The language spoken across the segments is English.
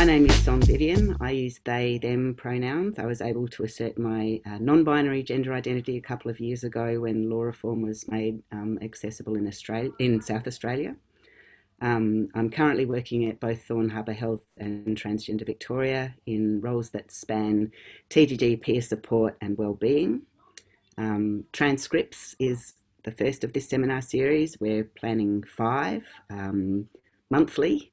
My name is Vivienne. I use they, them pronouns. I was able to assert my non-binary gender identity a couple of years ago when law reform was made accessible in South Australia. I'm currently working at both Thorne Harbour Health and Transgender Victoria in roles that span TGD, peer support and wellbeing. Transcripts is the first of this seminar series. We're planning 5 monthly,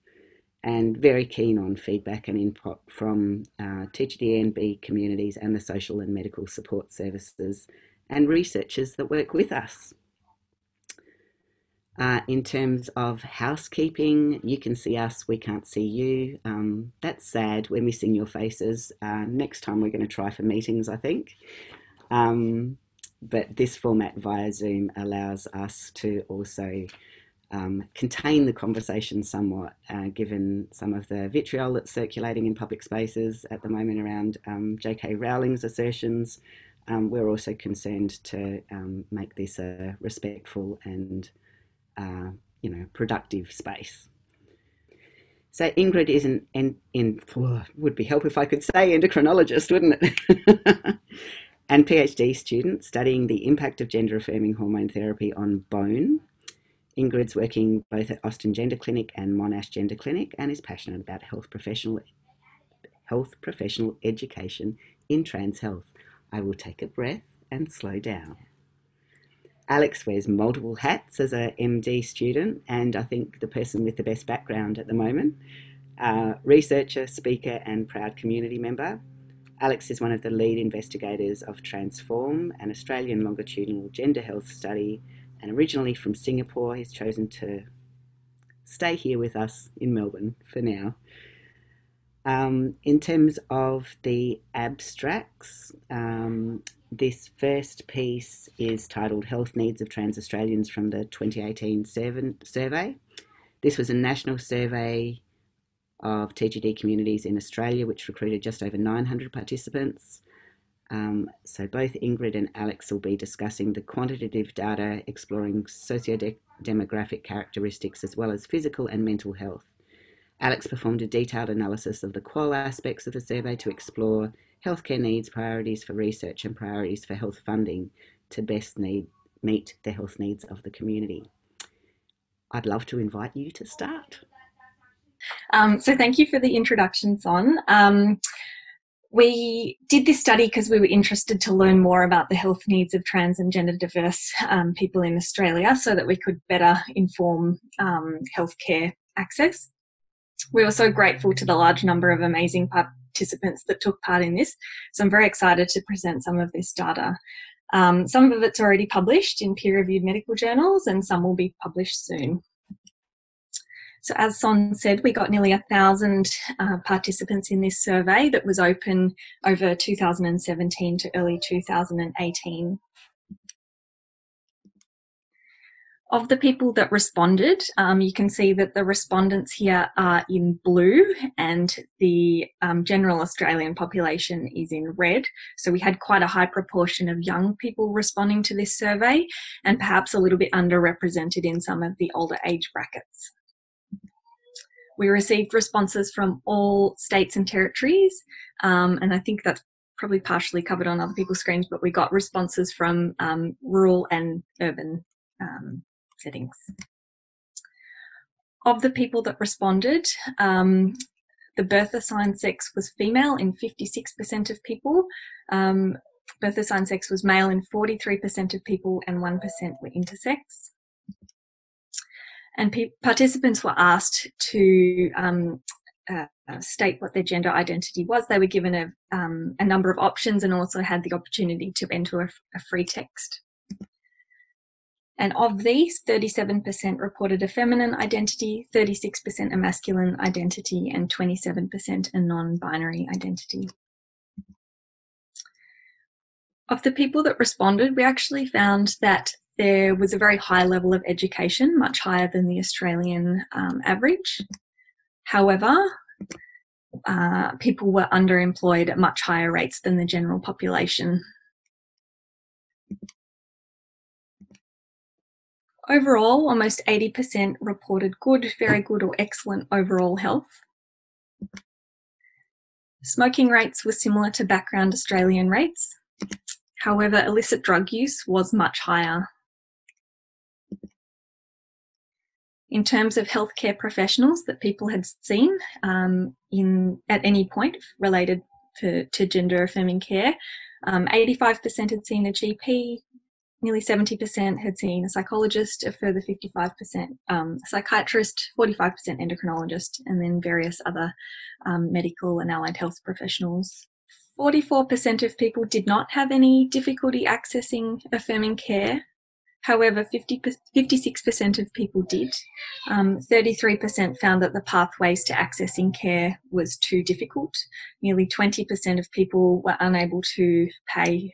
and very keen on feedback and input from TGDNB communities and the social and medical support services and researchers that work with us. In terms of housekeeping, you can see us, we can't see you. That's sad, we're missing your faces. Next time we're going to try for meetings, I think. But this format via Zoom allows us to also contain the conversation somewhat, given some of the vitriol that's circulating in public spaces at the moment around J.K. Rowling's assertions. We're also concerned to make this a respectful and productive space. So Ingrid is would be help if I could say endocrinologist, wouldn't it? And PhD student studying the impact of gender-affirming hormone therapy on bone. Ingrid's working both at Austin Gender Clinic and Monash Gender Clinic and is passionate about health professional education in trans health. I will take a breath and slow down. Alex wears multiple hats as a MD student and I think the person with the best background at the moment. Researcher, speaker and proud community member. Alex is one of the lead investigators of Transform, an Australian longitudinal gender health study, and originally from Singapore, he's chosen to stay here with us in Melbourne for now. In terms of the abstracts, this first piece is titled Health Needs of Trans Australians from the 2018 survey. This was a national survey of TGD communities in Australia, which recruited just over 900 participants. So both Ingrid and Alex will be discussing the quantitative data, exploring socio-demographic characteristics as well as physical and mental health. Alex performed a detailed analysis of the qual aspects of the survey to explore healthcare needs, priorities for research and priorities for health funding to best meet the health needs of the community. I'd love to invite you to start. So thank you for the introduction, Son. We did this study because we were interested to learn more about the health needs of trans and gender diverse people in Australia so that we could better inform healthcare access. We were so grateful to the large number of amazing participants that took part in this, so I'm very excited to present some of this data. Some of it's already published in peer-reviewed medical journals and some will be published soon. So as Son said, we got nearly 1,000 participants in this survey that was open over 2017 to early 2018. Of the people that responded, you can see that the respondents here are in blue and the general Australian population is in red. So we had quite a high proportion of young people responding to this survey and perhaps a little bit underrepresented in some of the older age brackets. We received responses from all states and territories, and I think that's probably partially covered on other people's screens, but we got responses from rural and urban settings. Of the people that responded, the birth assigned sex was female in 56% of people, birth assigned sex was male in 43% of people, and 1% were intersex. And participants were asked to state what their gender identity was. They were given a number of options and also had the opportunity to enter a free text. And of these, 37% reported a feminine identity, 36% a masculine identity, and 27% a non-binary identity. Of the people that responded, we actually found that there was a very high level of education, much higher than the Australian average. However, people were underemployed at much higher rates than the general population. Overall, almost 80% reported good, very good or excellent overall health. Smoking rates were similar to background Australian rates. However, illicit drug use was much higher. In terms of healthcare professionals that people had seen at any point related to gender affirming care, 85% had seen a GP, nearly 70% had seen a psychologist, a further 55% psychiatrist, 45% endocrinologist, and then various other medical and allied health professionals. 44% of people did not have any difficulty accessing affirming care. However, 56% of people did. 33% found that the pathways to accessing care was too difficult. Nearly 20% of people were unable to pay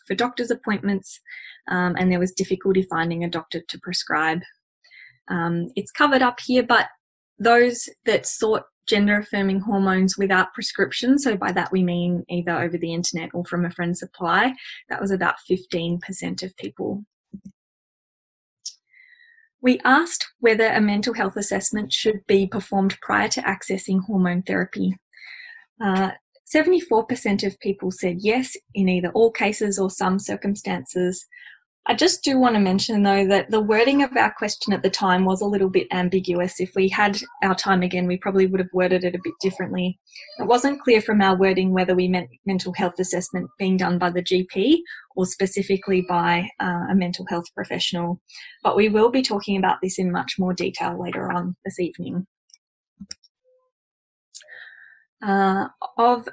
for doctor's appointments, and there was difficulty finding a doctor to prescribe. It's covered up here, but those that sought gender-affirming hormones without prescription, so by that we mean either over the internet or from a friend's supply, that was about 15% of people. We asked whether a mental health assessment should be performed prior to accessing hormone therapy. 74% of people said yes in either all cases or some circumstances. I just do want to mention, though, that the wording of our question at the time was a little bit ambiguous. If we had our time again, we probably would have worded it a bit differently. It wasn't clear from our wording whether we meant mental health assessment being done by the GP or specifically by a mental health professional. But we will be talking about this in much more detail later on this evening. Of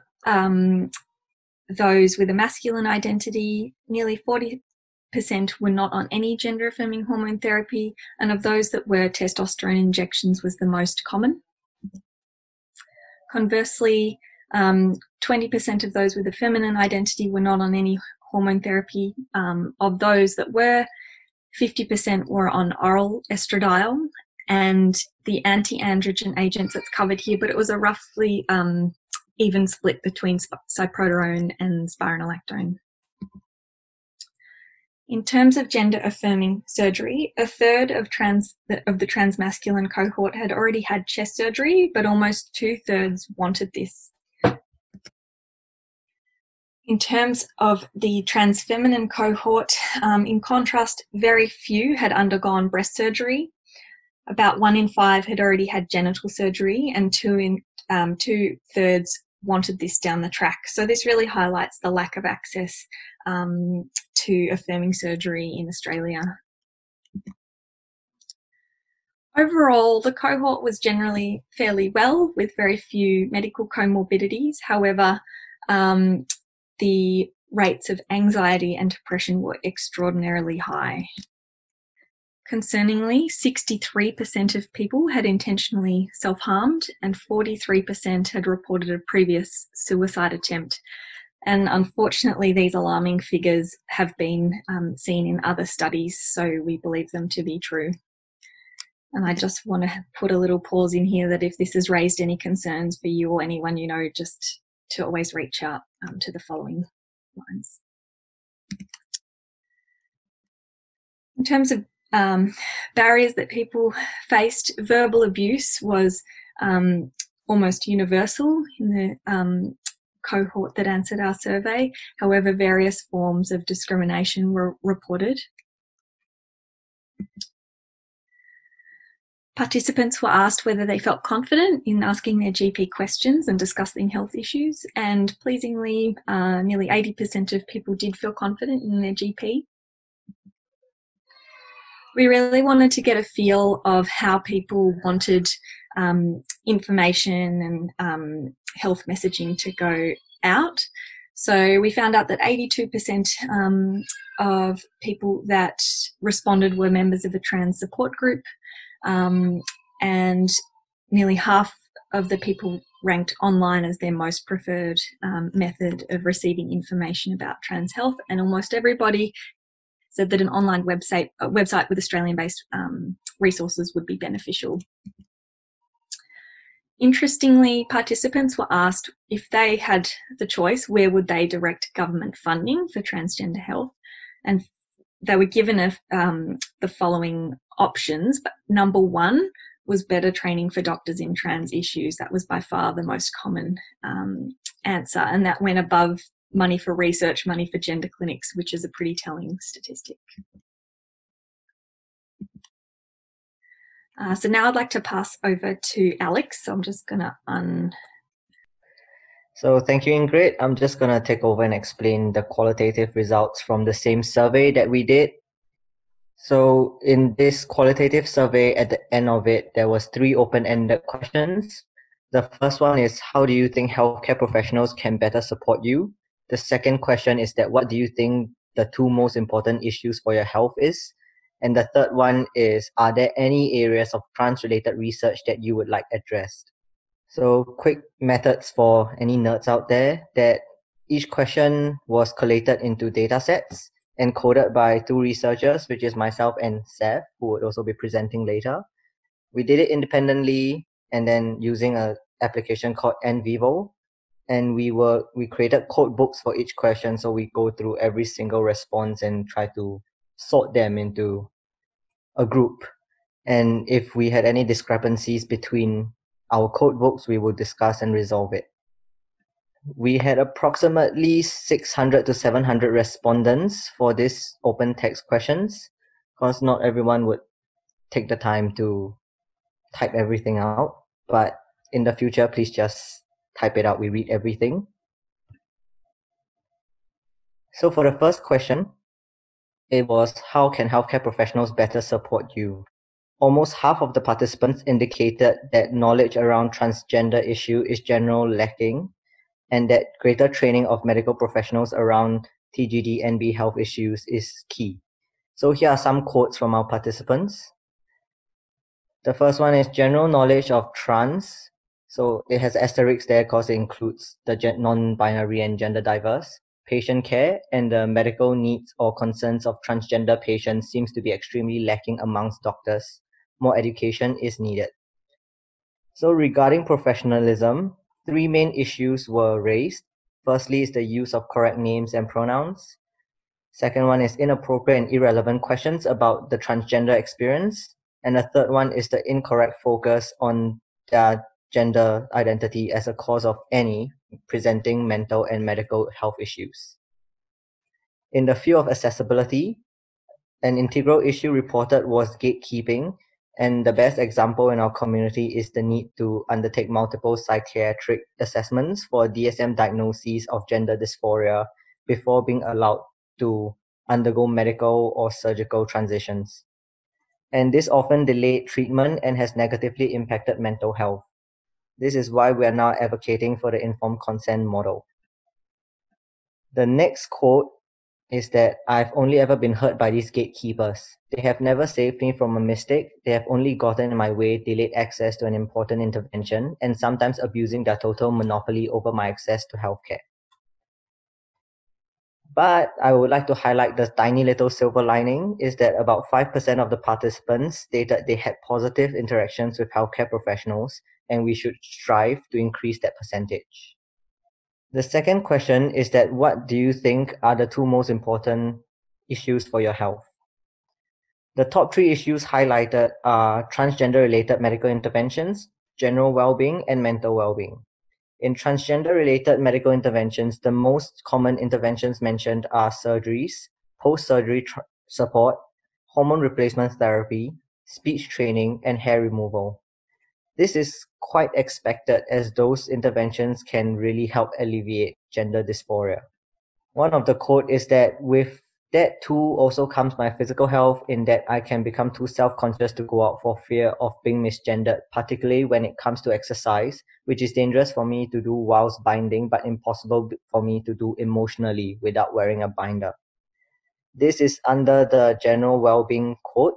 those with a masculine identity, nearly 40% were not on any gender-affirming hormone therapy, and of those that were, testosterone injections was the most common. Conversely, 20% of those with a feminine identity were not on any hormone therapy. Of those that were, 50% were on oral estradiol and the anti-androgen agents that's covered here, but it was a roughly even split between cyproterone and spironolactone. In terms of gender-affirming surgery, a third of the transmasculine cohort had already had chest surgery, but almost 2/3 wanted this. In terms of the transfeminine cohort, in contrast, very few had undergone breast surgery. About 1 in 5 had already had genital surgery, and 2/3 wanted this down the track. So this really highlights the lack of access to affirming surgery in Australia. Overall, the cohort was generally fairly well with very few medical comorbidities. However, the rates of anxiety and depression were extraordinarily high. Concerningly, 63% of people had intentionally self-harmed and 43% had reported a previous suicide attempt. And unfortunately, these alarming figures have been seen in other studies, so we believe them to be true. And I just want to put a little pause in here that if this has raised any concerns for you or anyone you know, just to always reach out to the following lines. In terms of barriers that people faced, verbal abuse was almost universal in the cohort that answered our survey. However, various forms of discrimination were reported. Participants were asked whether they felt confident in asking their GP questions and discussing health issues, and pleasingly, nearly 80% of people did feel confident in their GP. We really wanted to get a feel of how people wanted information and health messaging to go out. So we found out that 82% of people that responded were members of a trans support group, and nearly half of the people ranked online as their most preferred method of receiving information about trans health, and almost everybody said that an online website with Australian-based resources would be beneficial. Interestingly, participants were asked if they had the choice, where would they direct government funding for transgender health? And they were given the following options. Number 1 was better training for doctors in trans issues. That was by far the most common answer, and that went above money for research, money for gender clinics, which is a pretty telling statistic. So now I'd like to pass over to Alex. So I'm just going to So thank you, Ingrid. I'm just going to take over and explain the qualitative results from the same survey that we did. So in this qualitative survey, at the end of it, there was 3 open-ended questions. The first one is, how do you think healthcare professionals can better support you? The second question is that, what do you think the 2 most important issues for your health is? And the third one is, are there any areas of trans-related research that you would like addressed? So quick methods for any nerds out there, that each question was collated into data sets and coded by 2 researchers, which is myself and Seth, who would also be presenting later. We did it independently and then using an application called NVivo, and we created code books for each question. So we go through every single response and try to sort them into a group. And if we had any discrepancies between our code books, we will discuss and resolve it. We had approximately 600 to 700 respondents for this open text questions, because not everyone would take the time to type everything out. But in the future, please just type it out. We read everything. So for the first question, it was, how can healthcare professionals better support you? Almost half of the participants indicated that knowledge around transgender issue is generally lacking, and that greater training of medical professionals around TGDNB health issues is key. So here are some quotes from our participants. The first one is, general knowledge of trans. So it has asterisks there because it includes the non-binary and gender diverse. Patient care and the medical needs or concerns of transgender patients seems to be extremely lacking amongst doctors. More education is needed. So regarding professionalism, 3 main issues were raised. Firstly is the use of correct names and pronouns. Second one is inappropriate and irrelevant questions about the transgender experience. And the third one is the incorrect focus on their gender identity as a cause of any presenting mental and medical health issues. In the field of accessibility, an integral issue reported was gatekeeping, and the best example in our community is the need to undertake multiple psychiatric assessments for DSM diagnoses of gender dysphoria before being allowed to undergo medical or surgical transitions. And this often delayed treatment and has negatively impacted mental health. This is why we are now advocating for the informed consent model. The next quote is that, I've only ever been hurt by these gatekeepers. They have never saved me from a mistake. They have only gotten in my way, delayed access to an important intervention, and sometimes abusing their total monopoly over my access to healthcare. But I would like to highlight the tiny little silver lining is that about 5% of the participants stated they had positive interactions with healthcare professionals, and we should strive to increase that percentage. The second question is that, what do you think are the 2 most important issues for your health? The top 3 issues highlighted are transgender-related medical interventions, general well-being, and mental well-being. In transgender-related medical interventions, the most common interventions mentioned are surgeries, post-surgery support, hormone replacement therapy, speech training, and hair removal. This is quite expected, as those interventions can really help alleviate gender dysphoria. One of the quote is that, with that too also comes my physical health, in that I can become too self-conscious to go out for fear of being misgendered, particularly when it comes to exercise, which is dangerous for me to do whilst binding, but impossible for me to do emotionally without wearing a binder. This is under the general well-being quote,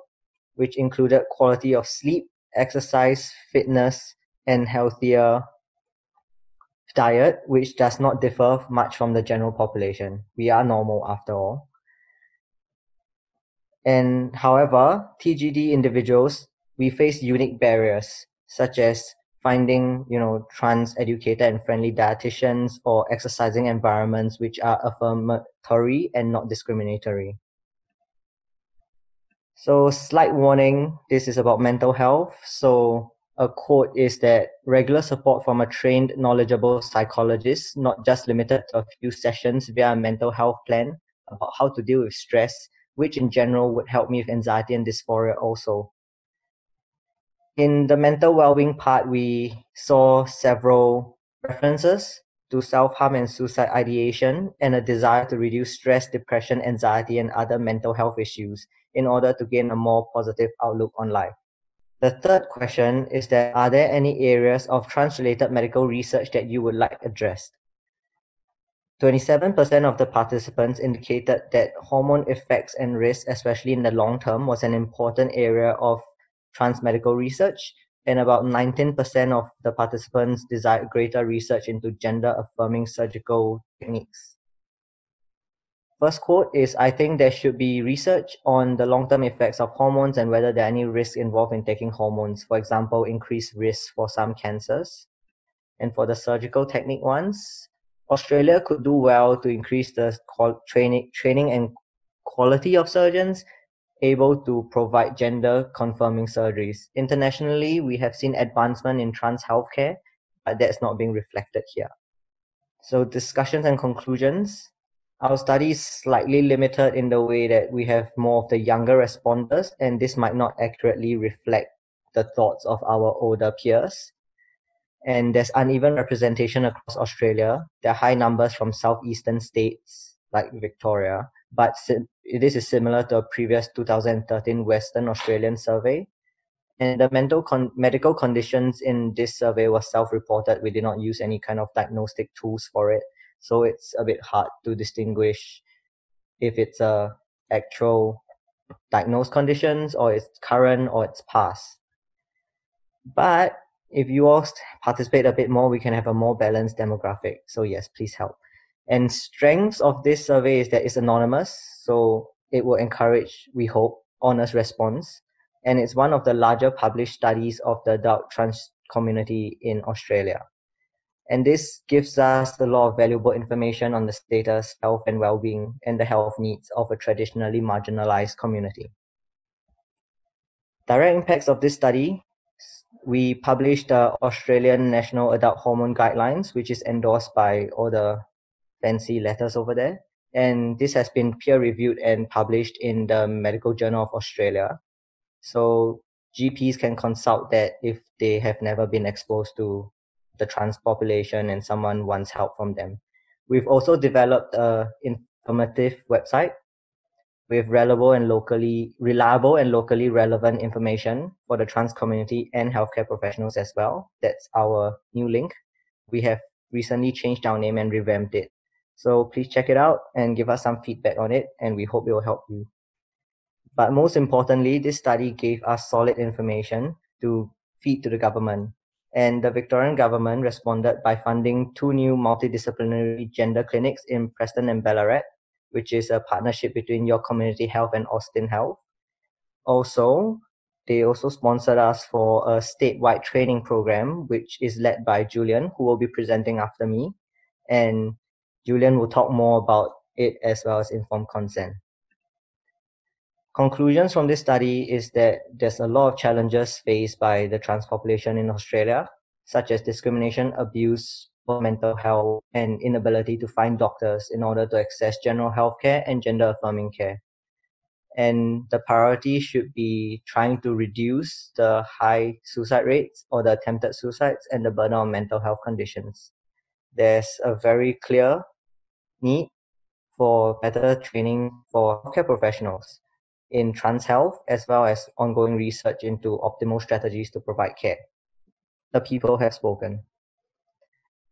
which included quality of sleep, exercise, fitness, and healthier diet, which does not differ much from the general population. We are normal after all. And however, TGD individuals, we face unique barriers, such as finding, trans-educated and friendly dietitians, or exercising environments which are affirmatory and not discriminatory. So slight warning, this is about mental health. So a quote is that regular support from a trained, knowledgeable psychologist, not just limited to a few sessions via a mental health plan about how to deal with stress, which in general would help me with anxiety and dysphoria also. In the mental well-being part, we saw several references to self-harm and suicide ideation and a desire to reduce stress, depression, anxiety, and other mental health issues in order to gain a more positive outlook on life. The third question is that are there any areas of trans-related medical research that you would like addressed? 27% of the participants indicated that hormone effects and risks, especially in the long term, was an important area of trans medical research, and about 19% of the participants desired greater research into gender-affirming surgical techniques. First quote is, I think there should be research on the long-term effects of hormones and whether there are any risks involved in taking hormones, for example, increased risk for some cancers. And for the surgical technique ones, Australia could do well to increase the training and quality of surgeons able to provide gender-confirming surgeries. Internationally, we have seen advancement in trans healthcare, but that's not being reflected here. So discussions and conclusions. Our study is slightly limited in the way that we have more of the younger responders, and this might not accurately reflect the thoughts of our older peers. And there's uneven representation across Australia. There are high numbers from southeastern states like Victoria, but this is similar to a previous 2013 Western Australian survey. And the medical conditions in this survey was self-reported. We did not use any kind of diagnostic tools for it. So it's a bit hard to distinguish if it's a actual diagnosed conditions or it's current or it's past. But if you all participate a bit more, we can have a more balanced demographic. So yes, please help. And strengths of this survey is that it's anonymous. So it will encourage, we hope, honest response. And it's one of the larger published studies of the adult trans community in Australia. And this gives us a lot of valuable information on the status, health and well-being, and the health needs of a traditionally marginalized community. Direct impacts of this study. We published the Australian National Adult Hormone Guidelines, which is endorsed by all the fancy letters over there. And this has been peer-reviewed and published in the Medical Journal of Australia. So GPs can consult that if they have never been exposed to the trans population and someone wants help from them. We've also developed an informative website with reliable and locally relevant information for the trans community and healthcare professionals as well. That's our new link. We have recently changed our name and revamped it. So please check it out and give us some feedback on it, and we hope it will help you. But most importantly, this study gave us solid information to feed to the government. And the Victorian government responded by funding 2 new multidisciplinary gender clinics in Preston and Ballarat, which is a partnership between Your Community Health and Austin Health. Also, they also sponsored us for a statewide training program, which is led by Julian, who will be presenting after me. And Julian will talk more about it as well as informed consent. Conclusions from this study is that there's a lot of challenges faced by the trans population in Australia, such as discrimination, abuse, for mental health, and inability to find doctors in order to access general health care and gender-affirming care. And the priority should be trying to reduce the high suicide rates or the attempted suicides and the burden on mental health conditions. There's a very clear need for better training for healthcare professionals in trans health, as well as ongoing research into optimal strategies to provide care. The people have spoken.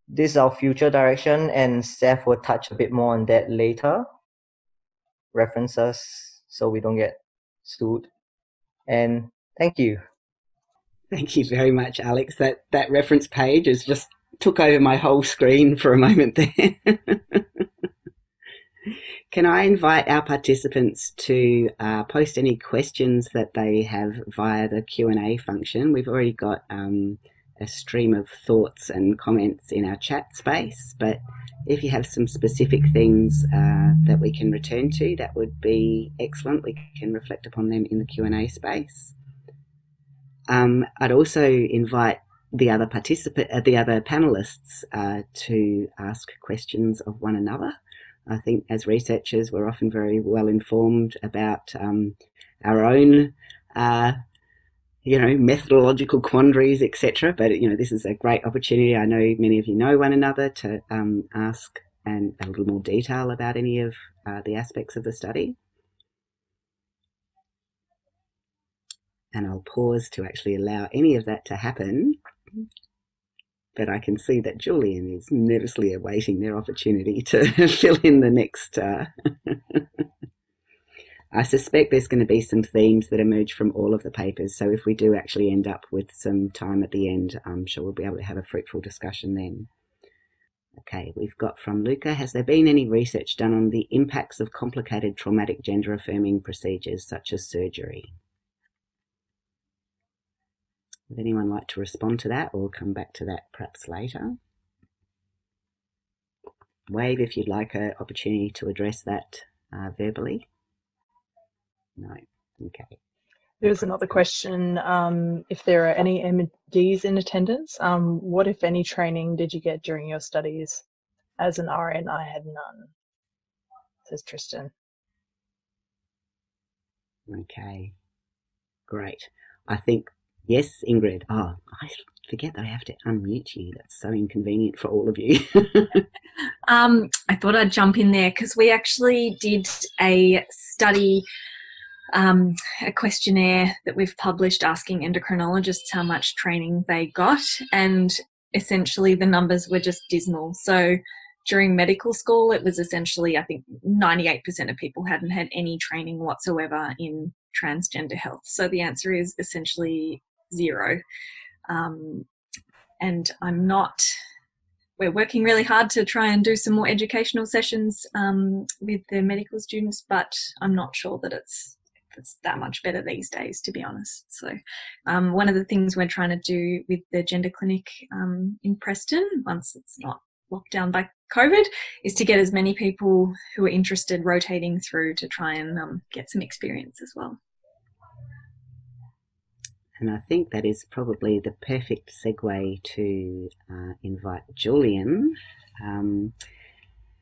This is our future direction, and Seth will touch a bit more on that later. References so we don't get sued. And thank you. Thank you very much, Alex. That reference page has just took over my whole screen for a moment there. Can I invite our participants to post any questions that they have via the Q&A function? We've already got a stream of thoughts and comments in our chat space, but If you have some specific things that we can return to, that would be excellent. We can reflect upon them in the Q&A space. I'd also invite the other panelists to ask questions of one another. I think as researchers, we're often very well informed about our own methodological quandaries, etc. But, this is a great opportunity. I know many of you know one another to ask and a little more detail about any of the aspects of the study. And I'll pause to actually allow any of that to happen. But I can see that Julian is nervously awaiting their opportunity to fill in the next. I suspect there's going to be some themes that emerge from all of the papers. So if we do actually end up with some time at the end, I'm sure we'll be able to have a fruitful discussion then. Okay, we've got from Luca, has there been any research done on the impacts of complicated traumatic gender-affirming procedures such as surgery? Would anyone like to respond to that, or come back to that perhaps later? Wave if you'd like an opportunity to address that verbally. No. Okay. There's another question. If there are any MDs in attendance, what, if any, training did you get during your studies? As an RN, I had none, says Tristan. Okay. Great. I think, yes, Ingrid. Oh, I forget that I have to unmute you. That's so inconvenient for all of you. I thought I'd jump in there because we actually did a study, a questionnaire that we've published asking endocrinologists how much training they got, and essentially the numbers were just dismal. So during medical school, it was essentially, I think 98% of people hadn't had any training whatsoever in transgender health. So the answer is essentially 0. And we're working really hard to try and do some more educational sessions with the medical students, but I'm not sure that it's that much better these days, to be honest. So one of the things we're trying to do with the gender clinic in Preston, once it's not locked down by COVID, is to get as many people who are interested rotating through to try and get some experience as well. And I think that is probably the perfect segue to invite Julian.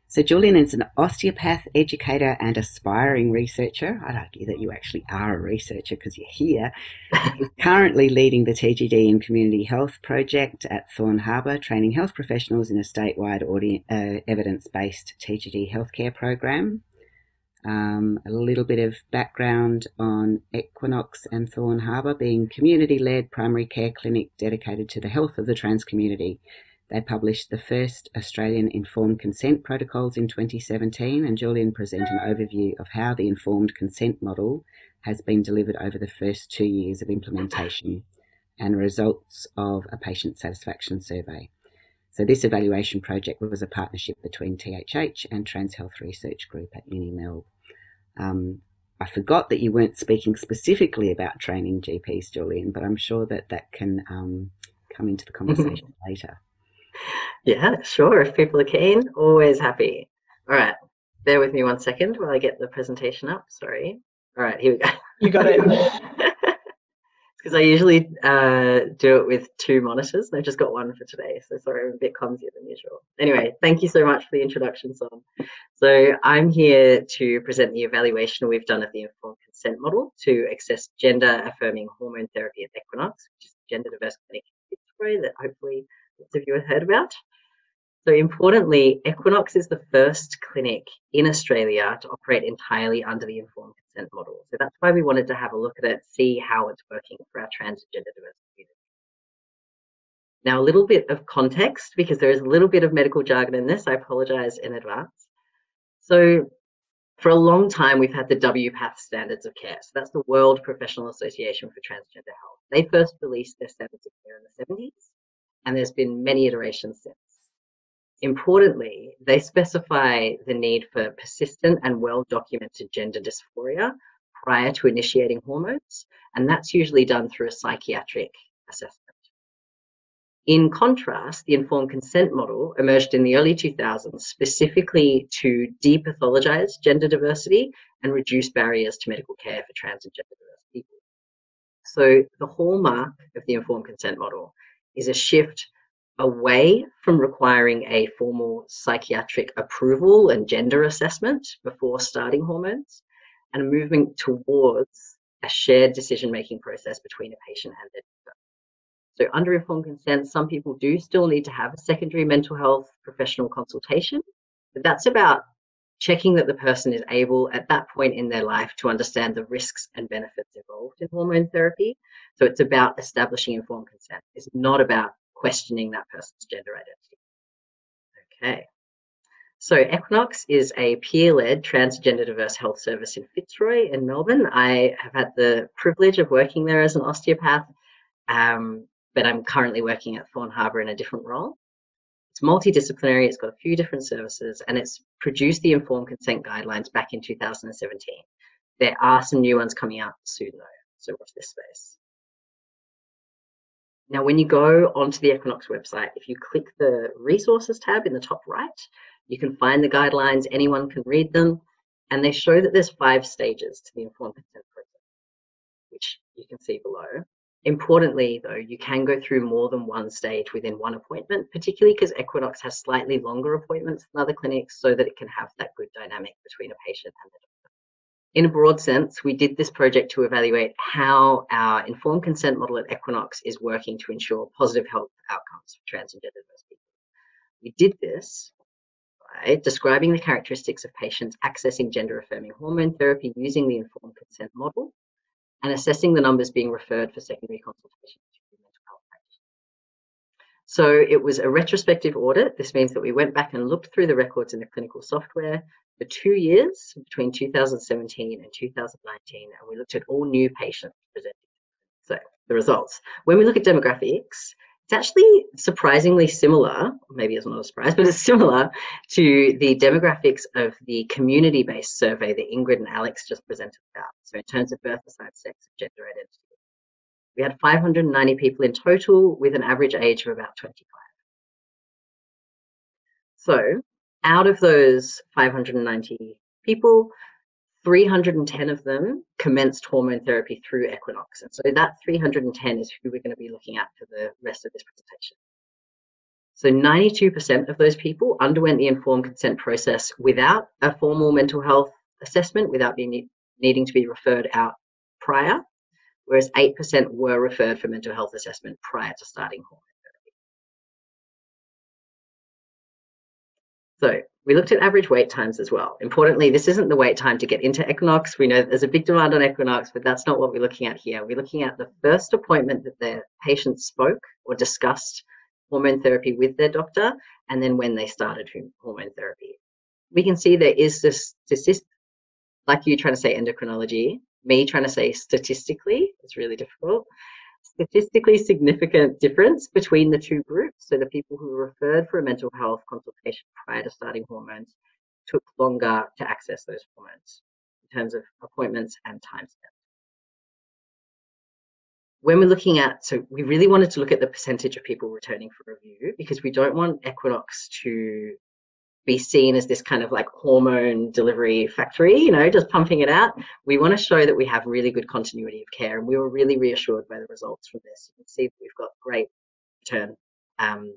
So Julian is an osteopath, educator and aspiring researcher. I'd argue that you actually are a researcher because you're here. He's currently leading the TGD in Community Health project at Thorne Harbour, training health professionals in a statewide evidence-based TGD healthcare program. A little bit of background on Equinox and Thorne Harbour being community-led primary care clinic dedicated to the health of the trans community. They published the first Australian informed consent protocols in 2017, and Julian presents an overview of how the informed consent model has been delivered over the first 2 years of implementation and results of a patient satisfaction survey. So this evaluation project was a partnership between THH and Trans Health Research Group at Uni Mel. I forgot that you weren't speaking specifically about training GPs, Julian, but I'm sure that that can come into the conversation later. Yeah, sure. If people are keen, always happy. All right. Bear with me 1 second while I get the presentation up. Sorry. All right, here we go. You got it. Because I usually do it with 2 monitors, and I've just got 1 for today. So sorry, I'm a bit clumsier than usual. Anyway, thank you so much for the introduction, Son. So I'm here to present the evaluation we've done of the informed consent model to access gender-affirming hormone therapy at Equinox, which is a gender-diverse clinic in Victoria that hopefully lots of you have heard about. So importantly, Equinox is the first clinic in Australia to operate entirely under the informed consent model. So that's why we wanted to have a look at it, see how it's working for our trans and gender diverse community. Now, a little bit of context, because there is a little bit of medical jargon in this, I apologise in advance. So for a long time, we've had the WPATH standards of care. So that's the World Professional Association for Transgender Health. They first released their standards of care in the 70s, and there's been many iterations since. Importantly, they specify the need for persistent and well-documented gender dysphoria prior to initiating hormones, and that's usually done through a psychiatric assessment. In contrast, the informed consent model emerged in the early 2000s specifically to depathologize gender diversity and reduce barriers to medical care for trans and gender diverse people. So the hallmark of the informed consent model is a shift away from requiring a formal psychiatric approval and gender assessment before starting hormones, and a movement towards a shared decision-making process between a patient and their doctor. So under informed consent, some people do still need to have a secondary mental health professional consultation, but that's about checking that the person is able at that point in their life to understand the risks and benefits involved in hormone therapy. So it's about establishing informed consent. It's not about questioning that person's gender identity. Okay. So Equinox is a peer-led transgender diverse health service in Fitzroy in Melbourne. I have had the privilege of working there as an osteopath, but I'm currently working at Thorne Harbour in a different role. It's multidisciplinary, it's got a few different services, and it's produced the informed consent guidelines back in 2017. There are some new ones coming out soon though, so watch this space. Now, when you go onto the Equinox website, if you click the resources tab in the top right, you can find the guidelines, anyone can read them, and they show that there's 5 stages to the informed consent process, which you can see below. Importantly, though, you can go through more than one stage within one appointment, particularly because Equinox has slightly longer appointments than other clinics so that it can have that good dynamic between a patient and the doctor. In a broad sense, we did this project to evaluate how our informed consent model at Equinox is working to ensure positive health outcomes for trans and gender diverse people. We did this by describing the characteristics of patients accessing gender-affirming hormone therapy using the informed consent model, and assessing the numbers being referred for secondary consultation to mental health practitioners. So it was a retrospective audit. This means that we went back and looked through the records in the clinical software for 2 years, between 2017 and 2019, and we looked at all new patients presenting. So the results. When we look at demographics, it's actually surprisingly similar, maybe it's not a surprise, but it's similar to the demographics of the community-based survey that Ingrid and Alex just presented about. So in terms of birth assigned sex and gender identity. We had 590 people in total with an average age of about 25. So out of those 590 people, 310 of them commenced hormone therapy through Equinox. And so that 310 is who we're going to be looking at for the rest of this presentation. So 92% of those people underwent the informed consent process without a formal mental health assessment, without needing to be referred out prior, whereas 8% were referred for mental health assessment prior to starting hormone therapy. So we looked at average wait times as well. Importantly, this isn't the wait time to get into Equinox. We know that there's a big demand on Equinox, but that's not what we're looking at here. We're looking at the first appointment that the patient spoke or discussed hormone therapy with their doctor, and then when they started hormone therapy. We can see there is this statistic, like you trying to say endocrinology, me trying to say statistically, it's really difficult. Statistically significant difference between the two groups. So the people who were referred for a mental health consultation prior to starting hormones took longer to access those hormones in terms of appointments and time spent. When we're looking at, so we really wanted to look at the percentage of people returning for review, because we don't want Equinox to be seen as this kind of like hormone delivery factory, you know, just pumping it out. We want to show that we have really good continuity of care, and we were really reassured by the results from this. You can see that we've got great return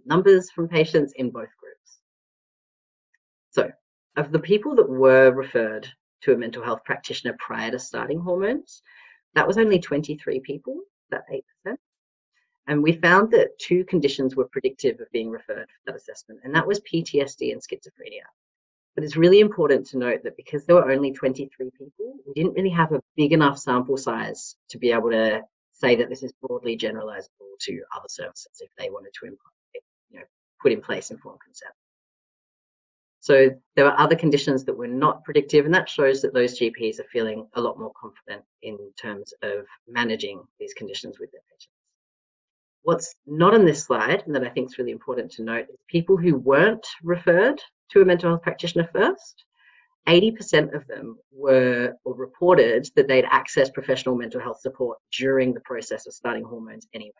numbers from patients in both groups. So of the people that were referred to a mental health practitioner prior to starting hormones, that was only 23 people, about 8%. And we found that 2 conditions were predictive of being referred for that assessment, and that was PTSD and schizophrenia. But it's really important to note that because there were only 23 people, we didn't really have a big enough sample size to be able to say that this is broadly generalizable to other services if they wanted to put in place informed consent. So there were other conditions that were not predictive, and that shows that those GPs are feeling a lot more confident in terms of managing these conditions with their patients. What's not on this slide, and that I think is really important to note, is people who weren't referred to a mental health practitioner first, 80% of them were or reported that they'd accessed professional mental health support during the process of starting hormones anyway.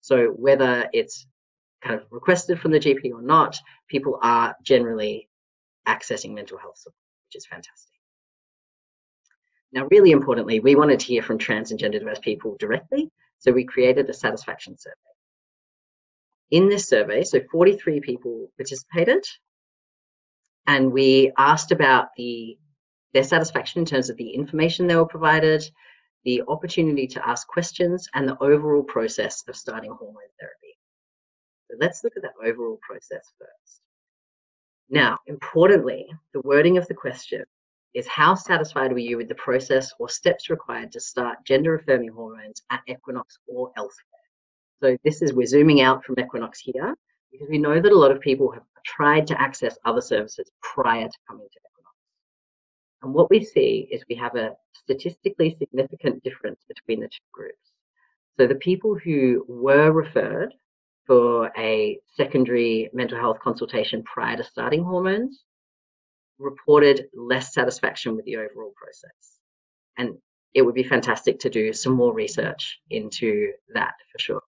So whether it's kind of requested from the GP or not, people are generally accessing mental health support, which is fantastic. Now, really importantly, we wanted to hear from trans and gender diverse people directly, so we created a satisfaction survey. In this survey, so 43 people participated, and we asked about their satisfaction in terms of the information they were provided, the opportunity to ask questions, and the overall process of starting hormone therapy. So let's look at that overall process first. Now, importantly, the wording of the question is, how satisfied were you with the process or steps required to start gender-affirming hormones at Equinox or elsewhere? So we're zooming out from Equinox here, because we know that a lot of people have tried to access other services prior to coming to Equinox. And what we see is we have a statistically significant difference between the two groups. So the people who were referred for a secondary mental health consultation prior to starting hormones reported less satisfaction with the overall process. And it would be fantastic to do some more research into that for sure.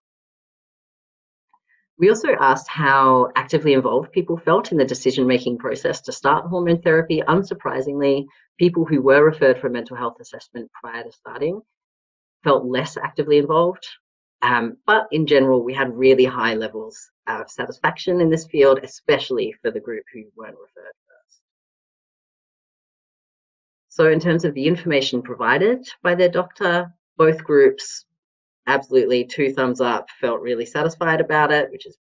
We also asked how actively involved people felt in the decision-making process to start hormone therapy. Unsurprisingly, people who were referred for a mental health assessment prior to starting felt less actively involved. But in general, we had really high levels of satisfaction in this field, especially for the group who weren't referred first. So in terms of the information provided by their doctor, both groups, absolutely 2 thumbs up, felt really satisfied about it, which is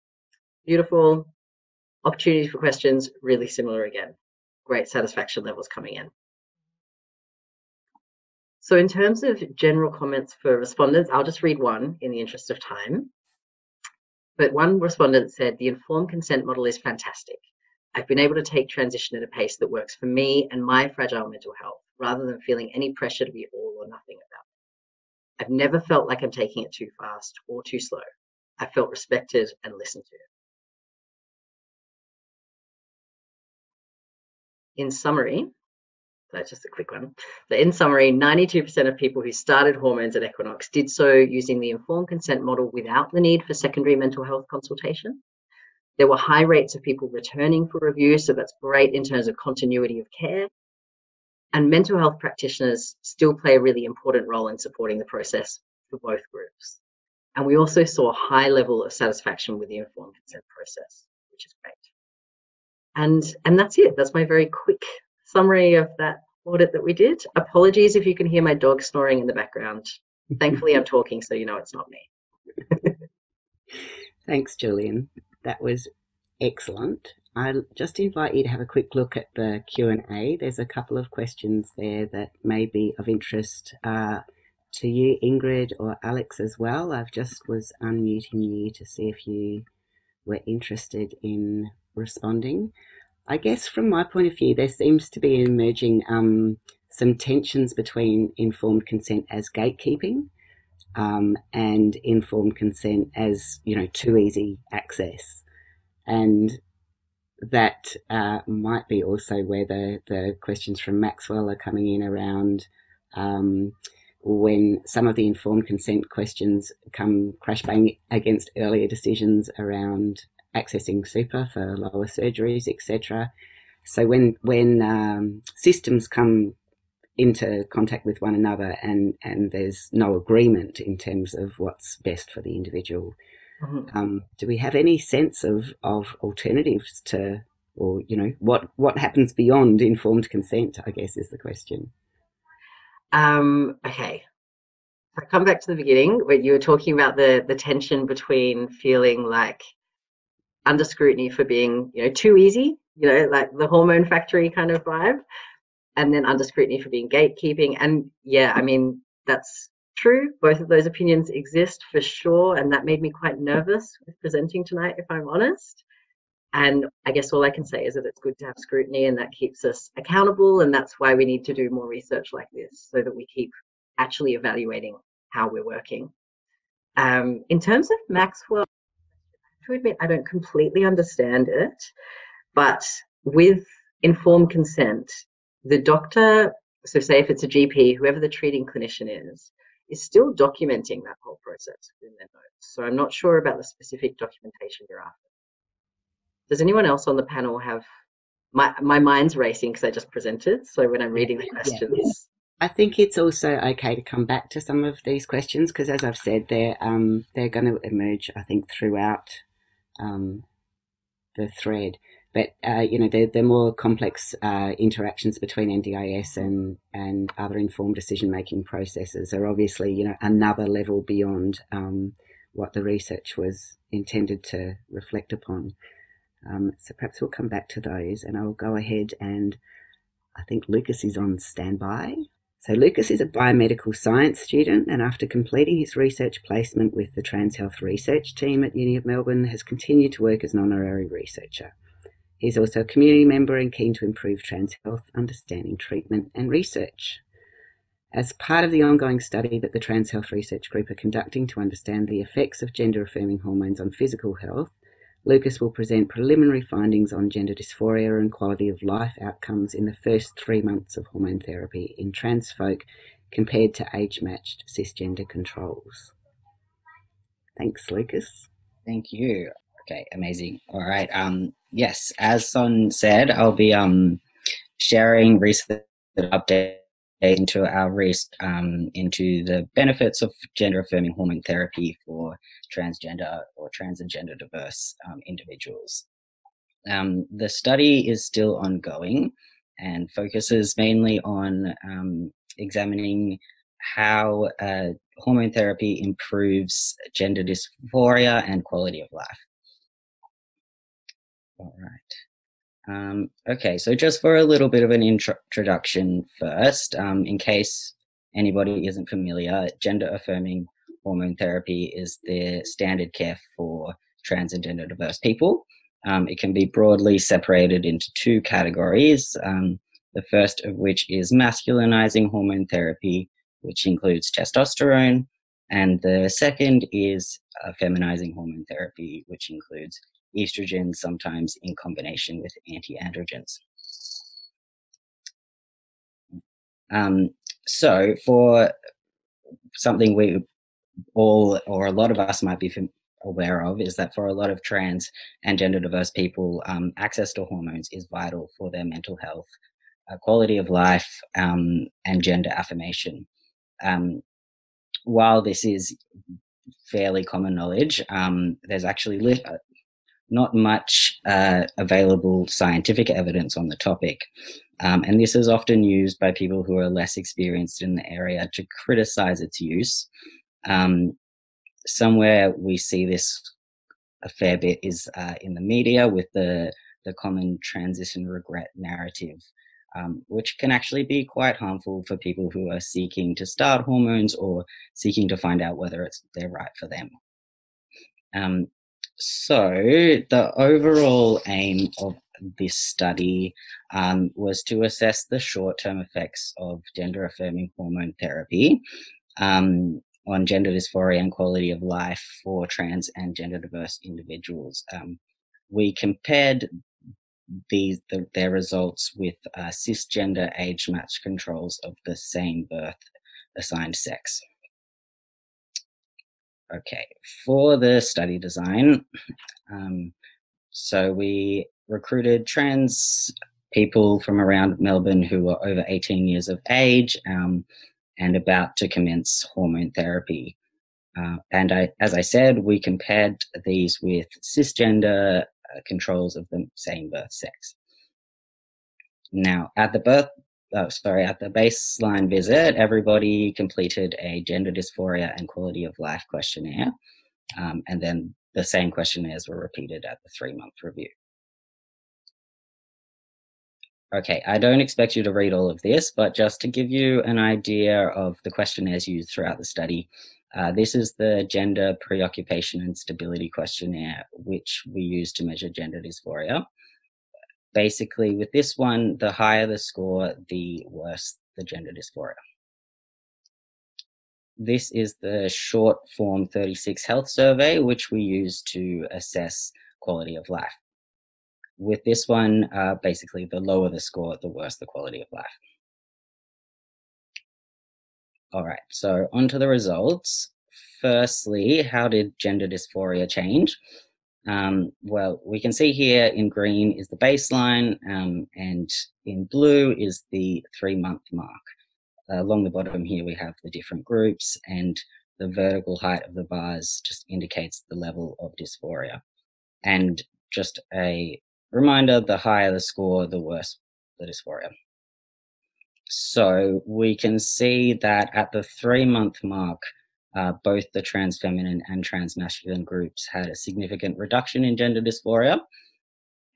beautiful. Opportunities for questions, really similar again. Great satisfaction levels coming in. So in terms of general comments for respondents, I'll just read one in the interest of time. But one respondent said, the informed consent model is fantastic. I've been able to take transition at a pace that works for me and my fragile mental health, rather than feeling any pressure to be all or nothing about it. I've never felt like I'm taking it too fast or too slow. I felt respected and listened to. In summary, that's just a quick one. So in summary, 92% of people who started hormones at Equinox did so using the informed consent model without the need for secondary mental health consultation. There were high rates of people returning for review, so that's great in terms of continuity of care. And mental health practitioners still play a really important role in supporting the process for both groups. And we also saw a high level of satisfaction with the informed consent process, which is great. And that's it. That's my very quick summary of that audit that we did. Apologies if you can hear my dog snoring in the background. Thankfully, I'm talking, so you know it's not me. Thanks, Julian. That was excellent. I'll just invite you to have a quick look at the Q&A. There's a couple of questions there that may be of interest to you, Ingrid, or Alex as well. I've just was unmuting you to see if you were interested in responding. I guess from my point of view, there seems to be emerging some tensions between informed consent as gatekeeping and informed consent as, too easy access. And that might be also where the questions from Maxwell are coming in around when some of the informed consent questions come crash bang against earlier decisions around accessing super for lower surgeries, etc. So when systems come into contact with one another and there's no agreement in terms of what's best for the individual, do we have any sense of alternatives to, or what happens beyond informed consent, I guess, is the question. Okay, I come back to the beginning where you were talking about the tension between feeling like under scrutiny for being too easy, like the hormone factory kind of vibe, and then under scrutiny for being gatekeeping. And yeah, I mean, that's true. Both of those opinions exist for sure, and that made me quite nervous with presenting tonight, if I'm honest. And I guess all I can say is that it's good to have scrutiny, and that keeps us accountable, and that's why we need to do more research like this so that we keep actually evaluating how we're working. In terms of Maxwell, I have to admit I don't completely understand it, but with informed consent, the doctor, so say if it's a GP, whoever the treating clinician is is still documenting that whole process in their notes. So I'm not sure about the specific documentation you're after. Does anyone else on the panel have, my mind's racing because I just presented, so when I'm reading the questions. I think it's also okay to come back to some of these questions because, as I've said, they're going to emerge, I think, throughout the thread. But you know, they're more complex interactions between NDIS and other informed decision-making processes are obviously, you know, another level beyond what the research was intended to reflect upon. So perhaps we'll come back to those, and I'll go ahead, and I think Lucas is on standby. So Lucas is a biomedical science student, and after completing his research placement with the Trans Health research team at Uni of Melbourne, has continued to work as an honorary researcher. He's also a community member and keen to improve trans health understanding, treatment and research. As part of the ongoing study that the Trans Health Research Group are conducting to understand the effects of gender-affirming hormones on physical health, Lucas will present preliminary findings on gender dysphoria and quality of life outcomes in the first 3 months of hormone therapy in trans folk compared to age-matched cisgender controls. Thanks, Lucas. Thank you. Okay, amazing. All right. Yes, as Son said, I'll be sharing research updates into our into the benefits of gender-affirming hormone therapy for transgender or trans and gender diverse individuals. The study is still ongoing and focuses mainly on examining how hormone therapy improves gender dysphoria and quality of life. All right. Okay, so just for a little bit of an introduction first, in case anybody isn't familiar, gender-affirming hormone therapy is the standard care for trans and gender diverse people. It can be broadly separated into two categories, the first of which is masculinizing hormone therapy, which includes testosterone, and the second is feminizing hormone therapy, which includes estrogen, sometimes in combination with anti-androgens. So for something we all, or a lot of us might be aware of, is that for a lot of trans and gender diverse people, access to hormones is vital for their mental health, quality of life, and gender affirmation. While this is fairly common knowledge, there's actually not much available scientific evidence on the topic. And this is often used by people who are less experienced in the area to criticize its use. Somewhere we see this a fair bit is in the media with the common transition regret narrative, which can actually be quite harmful for people who are seeking to start hormones or seeking to find out whether they're right for them. So the overall aim of this study was to assess the short-term effects of gender-affirming hormone therapy on gender dysphoria and quality of life for trans and gender diverse individuals. We compared their results with cisgender age-matched controls of the same birth assigned sex. Okay, for the study design, so we recruited trans people from around Melbourne who were over 18 years of age and about to commence hormone therapy. And as I said, we compared these with cisgender controls of the same birth sex. Now, at the baseline visit, everybody completed a gender dysphoria and quality of life questionnaire, and then the same questionnaires were repeated at the 3-month review. Okay, I don't expect you to read all of this, but just to give you an idea of the questionnaires used throughout the study, this is the Gender Preoccupation and Stability Questionnaire, which we use to measure gender dysphoria. Basically, with this one, the higher the score, the worse the gender dysphoria. This is the short form 36 health survey, which we use to assess quality of life. With this one, basically, the lower the score, the worse the quality of life. All right, so on to the results. Firstly, how did gender dysphoria change? Well, we can see here in green is the baseline, and in blue is the 3-month mark. Along the bottom here, we have the different groups, and the vertical height of the bars just indicates the level of dysphoria. And just a reminder, the higher the score, the worse the dysphoria. So we can see that at the 3-month mark, both the trans feminine and trans masculine groups had a significant reduction in gender dysphoria.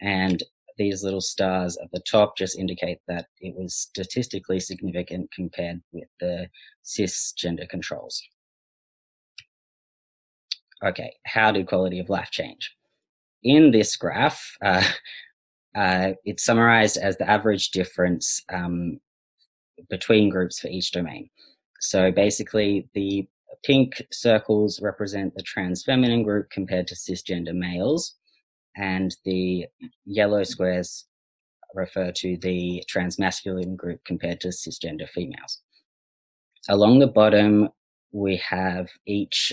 And these little stars at the top just indicate that it was statistically significant compared with the cisgender controls. Okay, how did quality of life change? In this graph, it's summarized as the average difference between groups for each domain. So basically, the pink circles represent the trans feminine group compared to cisgender males, and the yellow squares refer to the trans masculine group compared to cisgender females. Along the bottom, we have each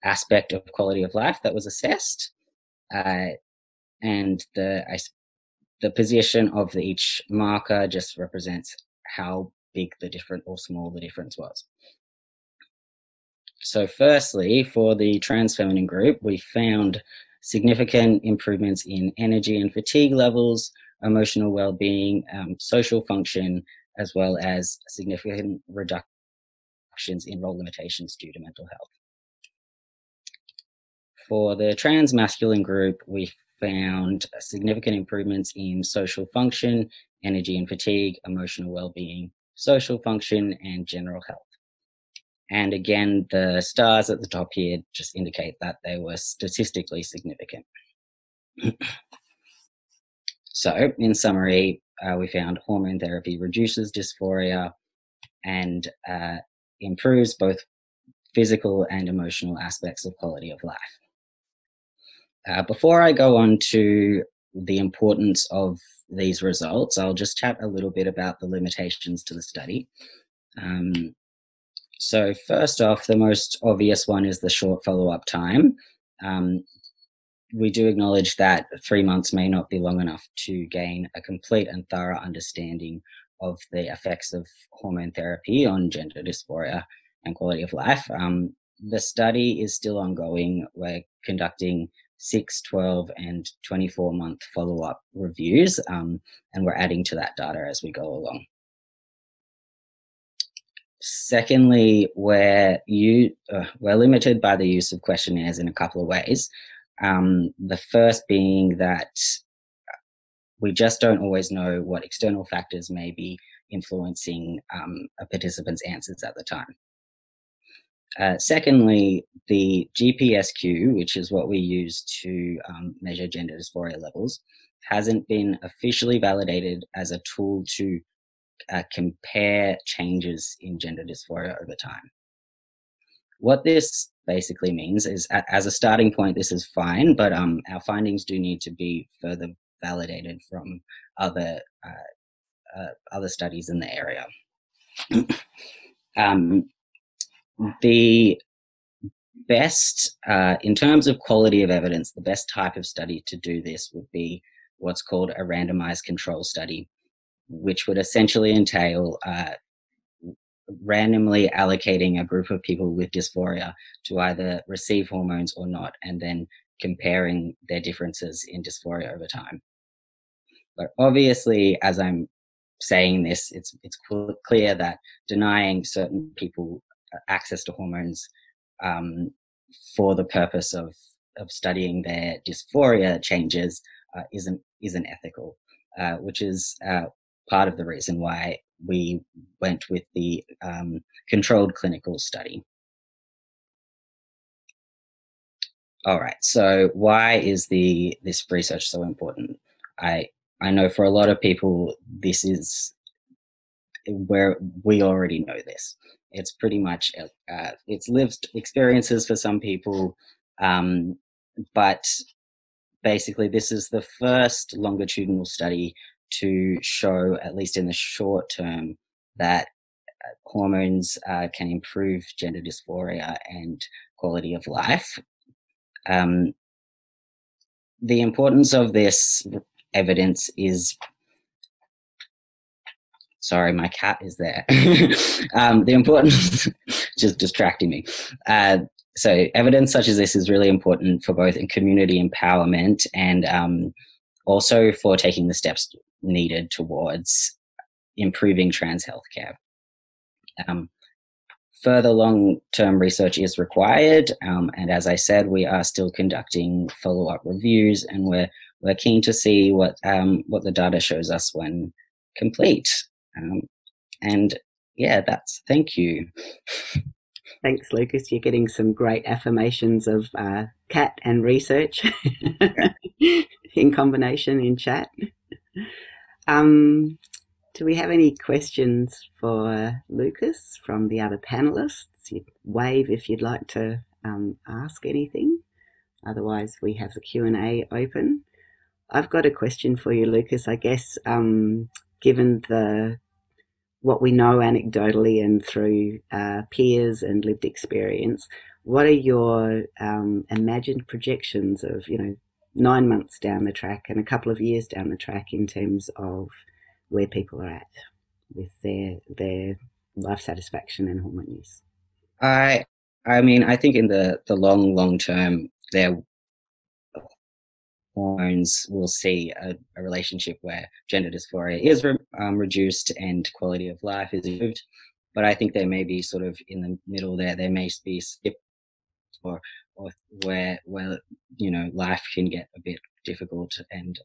aspect of quality of life that was assessed, and the position of each marker just represents how big the difference or small the difference was. So firstly, for the trans feminine group, we found significant improvements in energy and fatigue levels, emotional well-being, social function, as well as significant reductions in role limitations due to mental health. For the trans masculine group, we found significant improvements in social function, energy and fatigue, emotional well-being, social function, and general health. And again, the stars at the top here just indicate that they were statistically significant. So, in summary, we found hormone therapy reduces dysphoria and improves both physical and emotional aspects of quality of life. Before I go on to the importance of these results, I'll just chat a little bit about the limitations to the study. So first off, the most obvious one is the short follow-up time. We do acknowledge that 3 months may not be long enough to gain a complete and thorough understanding of the effects of hormone therapy on gender dysphoria and quality of life. The study is still ongoing. We're conducting 6, 12, and 24-month follow-up reviews, and we're adding to that data as we go along. Secondly, we're limited by the use of questionnaires in a couple of ways. The first being that we just don't always know what external factors may be influencing a participant's answers at the time. Secondly, the GPSQ, which is what we use to measure gender dysphoria levels, hasn't been officially validated as a tool to compare changes in gender dysphoria over time. What this basically means is, as a starting point, this is fine, but our findings do need to be further validated from other studies in the area. The best, in terms of quality of evidence, the best type of study to do this would be what's called a randomized control study, which would essentially entail randomly allocating a group of people with dysphoria to either receive hormones or not, and then comparing their differences in dysphoria over time. But obviously, as I'm saying this, it's clear that denying certain people access to hormones for the purpose of studying their dysphoria changes isn't ethical, which is part of the reason why we went with the controlled clinical study. All right, so why is this research so important? I know for a lot of people, this is where we already know this. It's pretty much, it's lived experiences for some people, but basically this is the first longitudinal study to show, at least in the short term, that hormones can improve gender dysphoria and quality of life. The importance of this evidence is, sorry, my cat is there. The importance, just distracting me. So evidence such as this is really important for both in community empowerment and also for taking the steps needed towards improving trans healthcare. Further long-term research is required, and as I said, we are still conducting follow-up reviews, and we're keen to see what the data shows us when complete. And yeah, thank you. Thanks, Lucas. You're getting some great affirmations of cat and research in combination in chat. Do we have any questions for Lucas from the other panelists? You'd wave if you'd like to ask anything. Otherwise, we have the Q&A open. I've got a question for you, Lucas. I guess given what we know anecdotally and through peers and lived experience, what are your imagined projections of 9 months down the track and a couple of years down the track in terms of where people are at with their life satisfaction and hormone use? I mean, I think in the long term, their hormones will see a relationship where gender dysphoria is reduced and quality of life is improved. But I think there may be sort of in the middle there may be skip or where life can get a bit difficult, and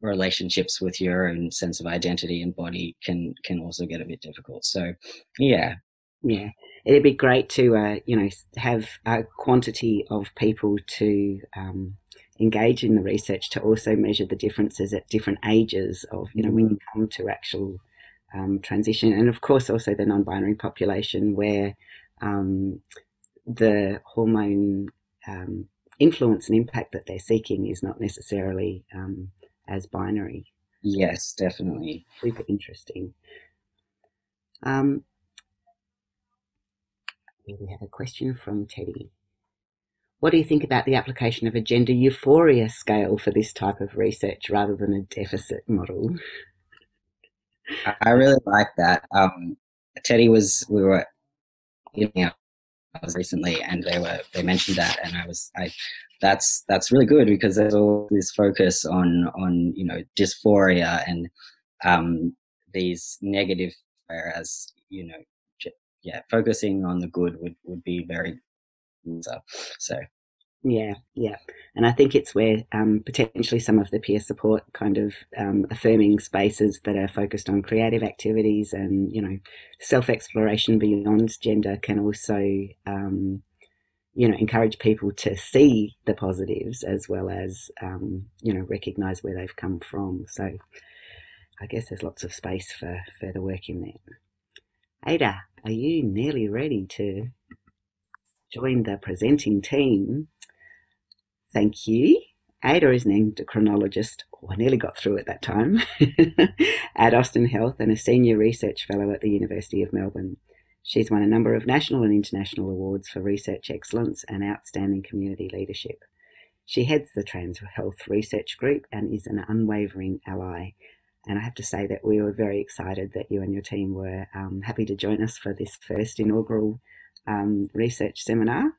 relationships with your own sense of identity and body can also get a bit difficult. So yeah, it'd be great to have a quantity of people to engage in the research, to also measure the differences at different ages of when you come to actual transition, and of course also the non-binary population where the hormone influence and impact that they're seeking is not necessarily as binary. Yes, definitely. Super interesting. We have a question from Teddy. What do you think about the application of a gender euphoria scale for this type of research rather than a deficit model? I really like that. Teddy we were eating out recently, and they mentioned that, and that's really good, because there's all this focus on dysphoria and these negative, whereas focusing on the good would be very so. Yeah, and I think it's where potentially some of the peer support kind of affirming spaces that are focused on creative activities and self-exploration beyond gender can also encourage people to see the positives as well as recognise where they've come from. So I guess there's lots of space for further work in there. Ada, are you nearly ready to join the presenting team? Thank you. Ada is an endocrinologist, I nearly got through at that time, at Austin Health, and a senior research fellow at the University of Melbourne. She's won a number of national and international awards for research excellence and outstanding community leadership. She heads the Trans Health Research Group and is an unwavering ally. And I have to say that we were very excited that you and your team were happy to join us for this first inaugural research seminar.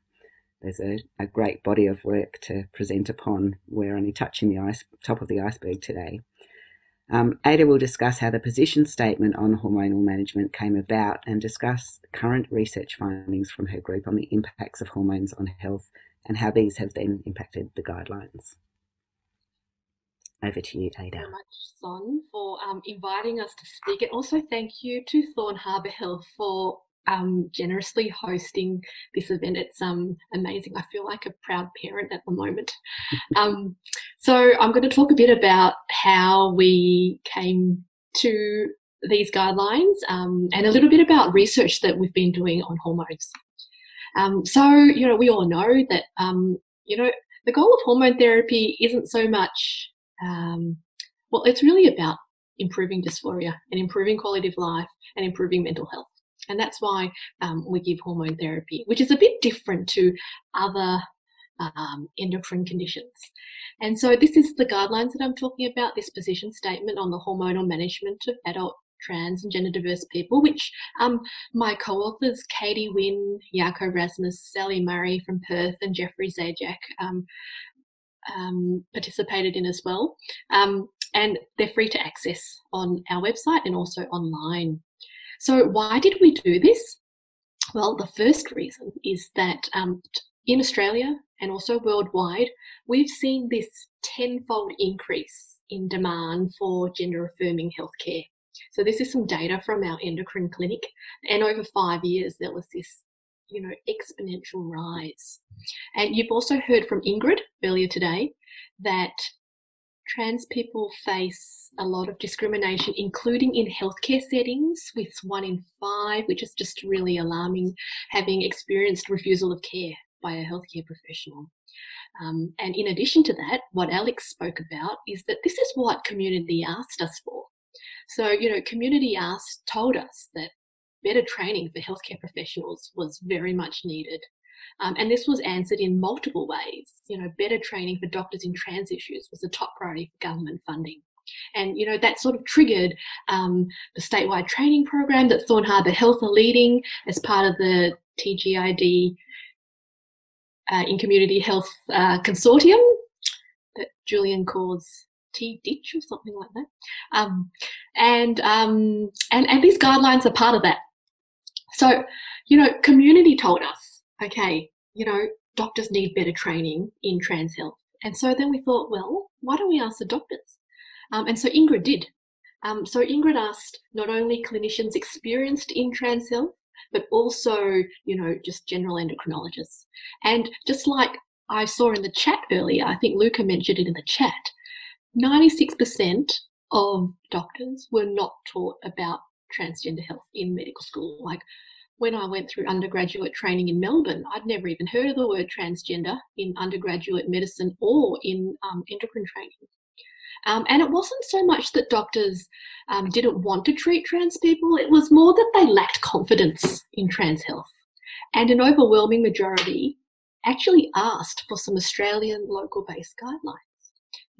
There's a great body of work to present upon. We're only touching the top of the iceberg today. Ada will discuss how the position statement on hormonal management came about and discuss current research findings from her group on the impacts of hormones on health and how these have then impacted the guidelines. Over to you, Ada. Thank you very much, Son, for inviting us to speak, and also thank you to Thorne Harbour Health for generously hosting this event. It's amazing. I feel like a proud parent at the moment. So I'm going to talk a bit about how we came to these guidelines and a little bit about research that we've been doing on hormones. So we all know that the goal of hormone therapy isn't so much it's really about improving dysphoria and improving quality of life and improving mental health. And that's why we give hormone therapy, which is a bit different to other endocrine conditions. And so this is the guidelines that I'm talking about, this position statement on the hormonal management of adult trans and gender diverse people, which my co-authors, Katie Wynn, Jaco Rasmus, Sally Murray from Perth, and Jeffrey Zajac participated in as well. And they're free to access on our website and also online. So why did we do this? Well, the first reason is that in Australia and also worldwide, we've seen this tenfold increase in demand for gender-affirming healthcare. So this is some data from our endocrine clinic, and over 5 years there was this, exponential rise. And you've also heard from Ingrid earlier today that trans people face a lot of discrimination, including in healthcare settings, with 1 in 5, which is just really alarming, having experienced refusal of care by a healthcare professional. And in addition to that, what Alex spoke about is that this is what community asked us for. So, community told us that better training for healthcare professionals was very much needed. And this was answered in multiple ways. Better training for doctors in trans issues was a top priority for government funding. And, that sort of triggered the statewide training program that Thorne Harbour Health are leading as part of the TGID in Community Health Consortium that Julian calls T-Ditch or something like that. And these guidelines are part of that. So, community told us, okay, doctors need better training in trans health. And so then we thought, well, why don't we ask the doctors? And so Ingrid did. So Ingrid asked not only clinicians experienced in trans health, but also, just general endocrinologists. And just like I saw in the chat earlier, I think Luca mentioned it in the chat, 96% of doctors were not taught about transgender health in medical school. Like when I went through undergraduate training in Melbourne, I'd never even heard of the word transgender in undergraduate medicine or in endocrine training. And it wasn't so much that doctors didn't want to treat trans people, it was more that they lacked confidence in trans health. And an overwhelming majority actually asked for some Australian local-based guidelines.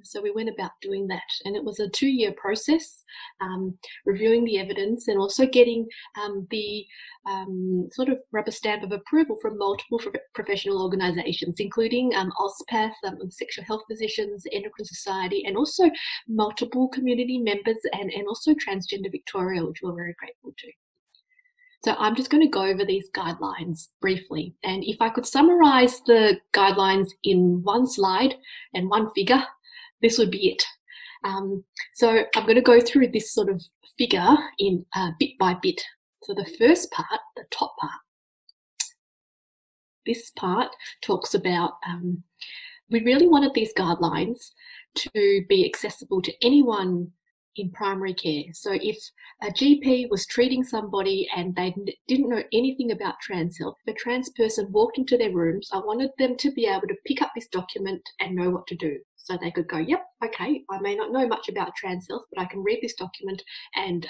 So we went about doing that, and it was a 2-year process, reviewing the evidence and also getting the sort of rubber stamp of approval from multiple professional organisations, including OSPATH, Sexual Health Physicians, Endocrine Society, and also multiple community members and also Transgender Victoria, which we're very grateful to. So I'm just going to go over these guidelines briefly, and if I could summarise the guidelines in one slide and one figure, this would be it. So I'm going to go through this sort of figure in bit by bit. So the first part, the top part, this part talks about we really wanted these guidelines to be accessible to anyone in primary care. So if a GP was treating somebody and they didn't know anything about trans health, if a trans person walked into their rooms, I wanted them to be able to pick up this document and know what to do. So they could go, yep, okay, I may not know much about trans health, but I can read this document and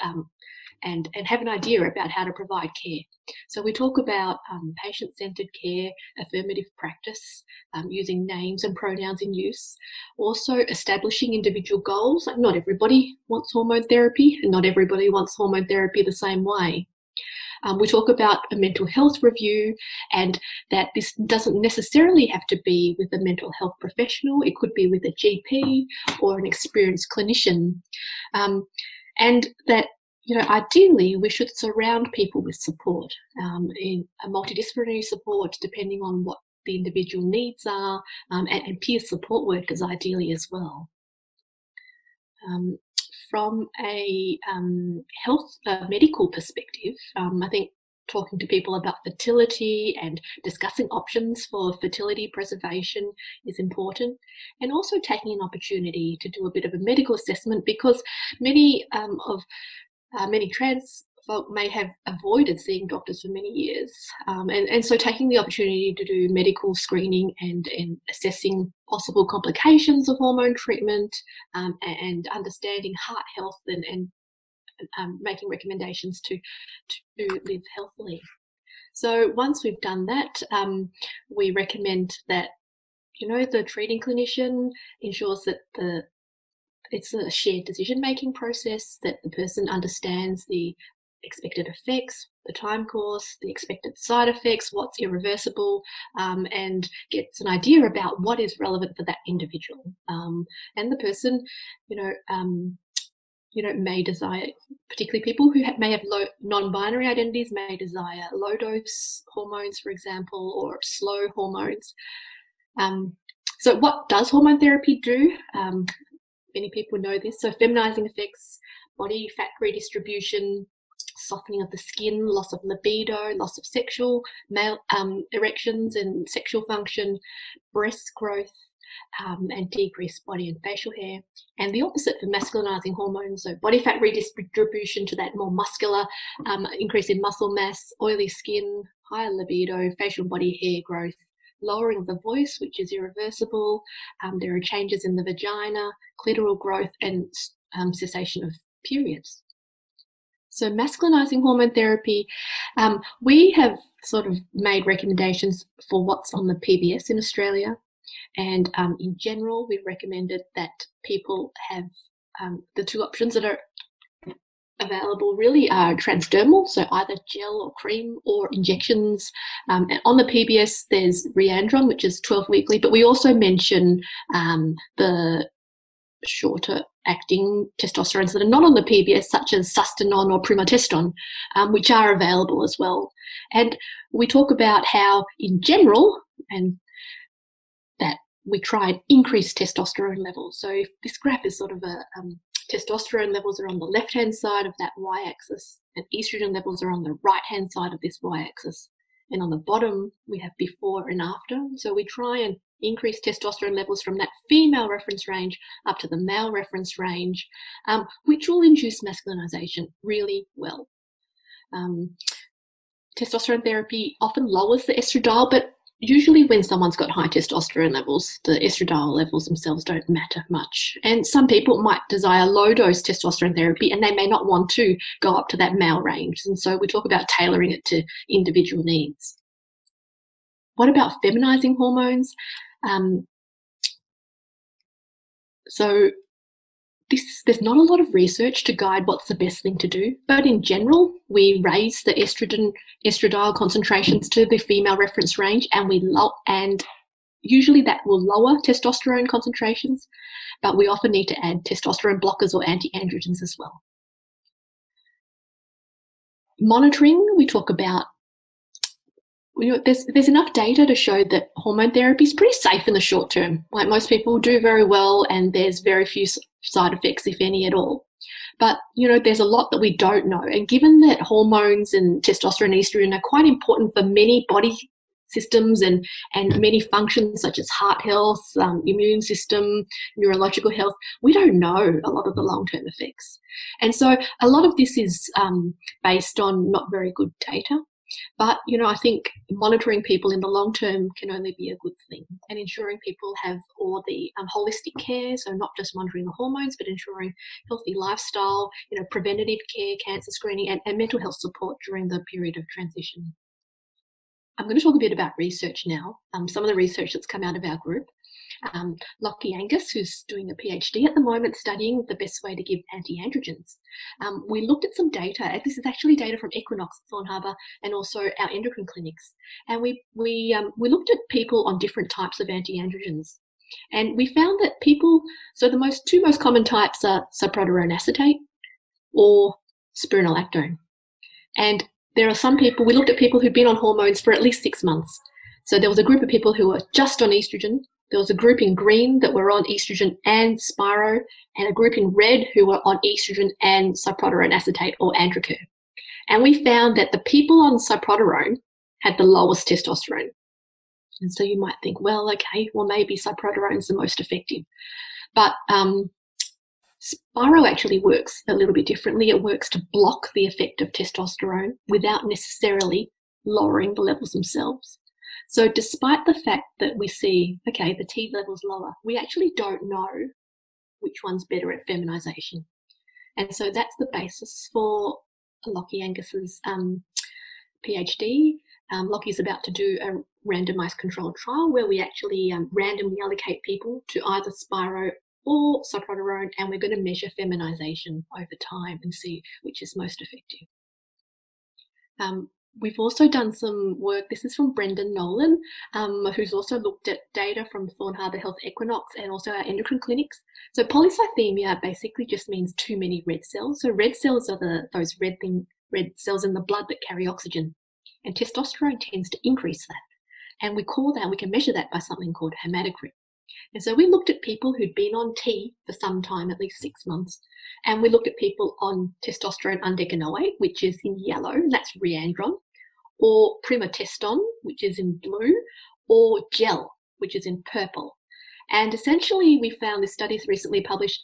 have an idea about how to provide care. So we talk about patient-centred care, affirmative practice, using names and pronouns in use, also establishing individual goals. Like not everybody wants hormone therapy, and not everybody wants hormone therapy the same way. We talk about a mental health review, and that this doesn't necessarily have to be with a mental health professional. It could be with a GP or an experienced clinician. And that, ideally we should surround people with support, in a multidisciplinary support, depending on what the individual needs are, and peer support workers ideally as well. From a medical perspective, I think talking to people about fertility and discussing options for fertility preservation is important, and also taking an opportunity to do a bit of a medical assessment, because many trans folk may have avoided seeing doctors for many years, and so taking the opportunity to do medical screening and assessing possible complications of hormone treatment, and understanding heart health and making recommendations to live healthily. So once we've done that, we recommend that, the treating clinician ensures that it's a shared decision-making process, that the person understands the expected effects, the time course, the expected side effects, what's irreversible, and gets an idea about what is relevant for that individual. And the person, may desire, particularly people who may have low non-binary identities, may desire low-dose hormones, for example, or slow hormones. So what does hormone therapy do? Many people know this. So feminizing effects, body fat redistribution, softening of the skin, loss of libido, loss of sexual male erections and sexual function, breast growth, and decreased body and facial hair. And the opposite for masculinizing hormones, so body fat redistribution to that more muscular, increase in muscle mass, oily skin, higher libido, facial body hair growth, lowering of the voice, which is irreversible. There are changes in the vagina, clitoral growth, and cessation of periods. So masculinizing hormone therapy, we have sort of made recommendations for what's on the PBS in Australia. And in general, we've recommended that people have the two options that are available really are transdermal, so either gel or cream or injections. And on the PBS, there's Reandron, which is 12 weekly, but we also mention the shorter acting testosterones that are not on the PBS, such as Sustanon or Primoteston, which are available as well. And we talk about how, in general, and that we try and increase testosterone levels. So if this graph is sort of a testosterone levels are on the left-hand side of that y-axis, and estrogen levels are on the right-hand side of this y-axis. And on the bottom, we have before and after. So we try and increase testosterone levels from that female reference range up to the male reference range, which will induce masculinization really well. Testosterone therapy often lowers the estradiol, but usually when someone's got high testosterone levels, the estradiol levels themselves don't matter much. And some people might desire low-dose testosterone therapy, and they may not want to go up to that male range. And so we talk about tailoring it to individual needs. What about feminizing hormones? So there's not a lot of research to guide what's the best thing to do, but in general, we raise the estradiol concentrations to the female reference range, and usually that will lower testosterone concentrations, but we often need to add testosterone blockers or anti-androgens as well. Monitoring, we talk about, there's enough data to show that hormone therapy is pretty safe in the short term. Like, most people do very well, and there's very few side effects, if any at all. But, there's a lot that we don't know. And given that hormones and testosterone and estrogen are quite important for many body systems and many functions such as heart health, immune system, neurological health, we don't know a lot of the long-term effects. And so a lot of this is based on not very good data. But, I think monitoring people in the long term can only be a good thing, and ensuring people have all the holistic care, so not just monitoring the hormones, but ensuring healthy lifestyle, preventative care, cancer screening, and mental health support during the period of transition. I'm going to talk a bit about research now, some of the research that's come out of our group. Lockie Angus, who's doing a PhD at the moment studying the best way to give anti-androgens. We looked at some data, and this is actually data from Equinox, Thorne Harbour, and also our endocrine clinics. And we looked at people on different types of anti-androgens. And we found that so the two most common types are cyproterone acetate or spironolactone. And there are some people, we looked at people who'd been on hormones for at least 6 months. So there was a group of people who were just on estrogen. There was a group in green that were on estrogen and Spiro, and a group in red who were on estrogen and cyproterone acetate or Androcur. And we found that the people on cyproterone had the lowest testosterone. And so you might think, well, okay, well, maybe cyproterone is the most effective. But Spiro actually works a little bit differently. It works to block the effect of testosterone without necessarily lowering the levels themselves. So despite the fact that we see, okay, the T level's lower, we actually don't know which one's better at feminization. And so that's the basis for Lockie Angus's PhD. Lockie's about to do a randomised controlled trial where we actually randomly allocate people to either Spiro or soproterone, and we're going to measure feminisation over time and see which is most effective. We've also done some work, this is from Brendan Nolan, who's also looked at data from Thorne Harbour Health Equinox and also our endocrine clinics. So polycythemia basically just means too many red cells. So red cells are those red cells in the blood that carry oxygen, and testosterone tends to increase that. And we can measure that by something called hematocrit. And so we looked at people who'd been on T for some time, at least 6 months, and we looked at people on testosterone undecanoate, which is in yellow, and that's Reandron, or primateston, which is in blue, or gel, which is in purple. And essentially we found, this study is recently published,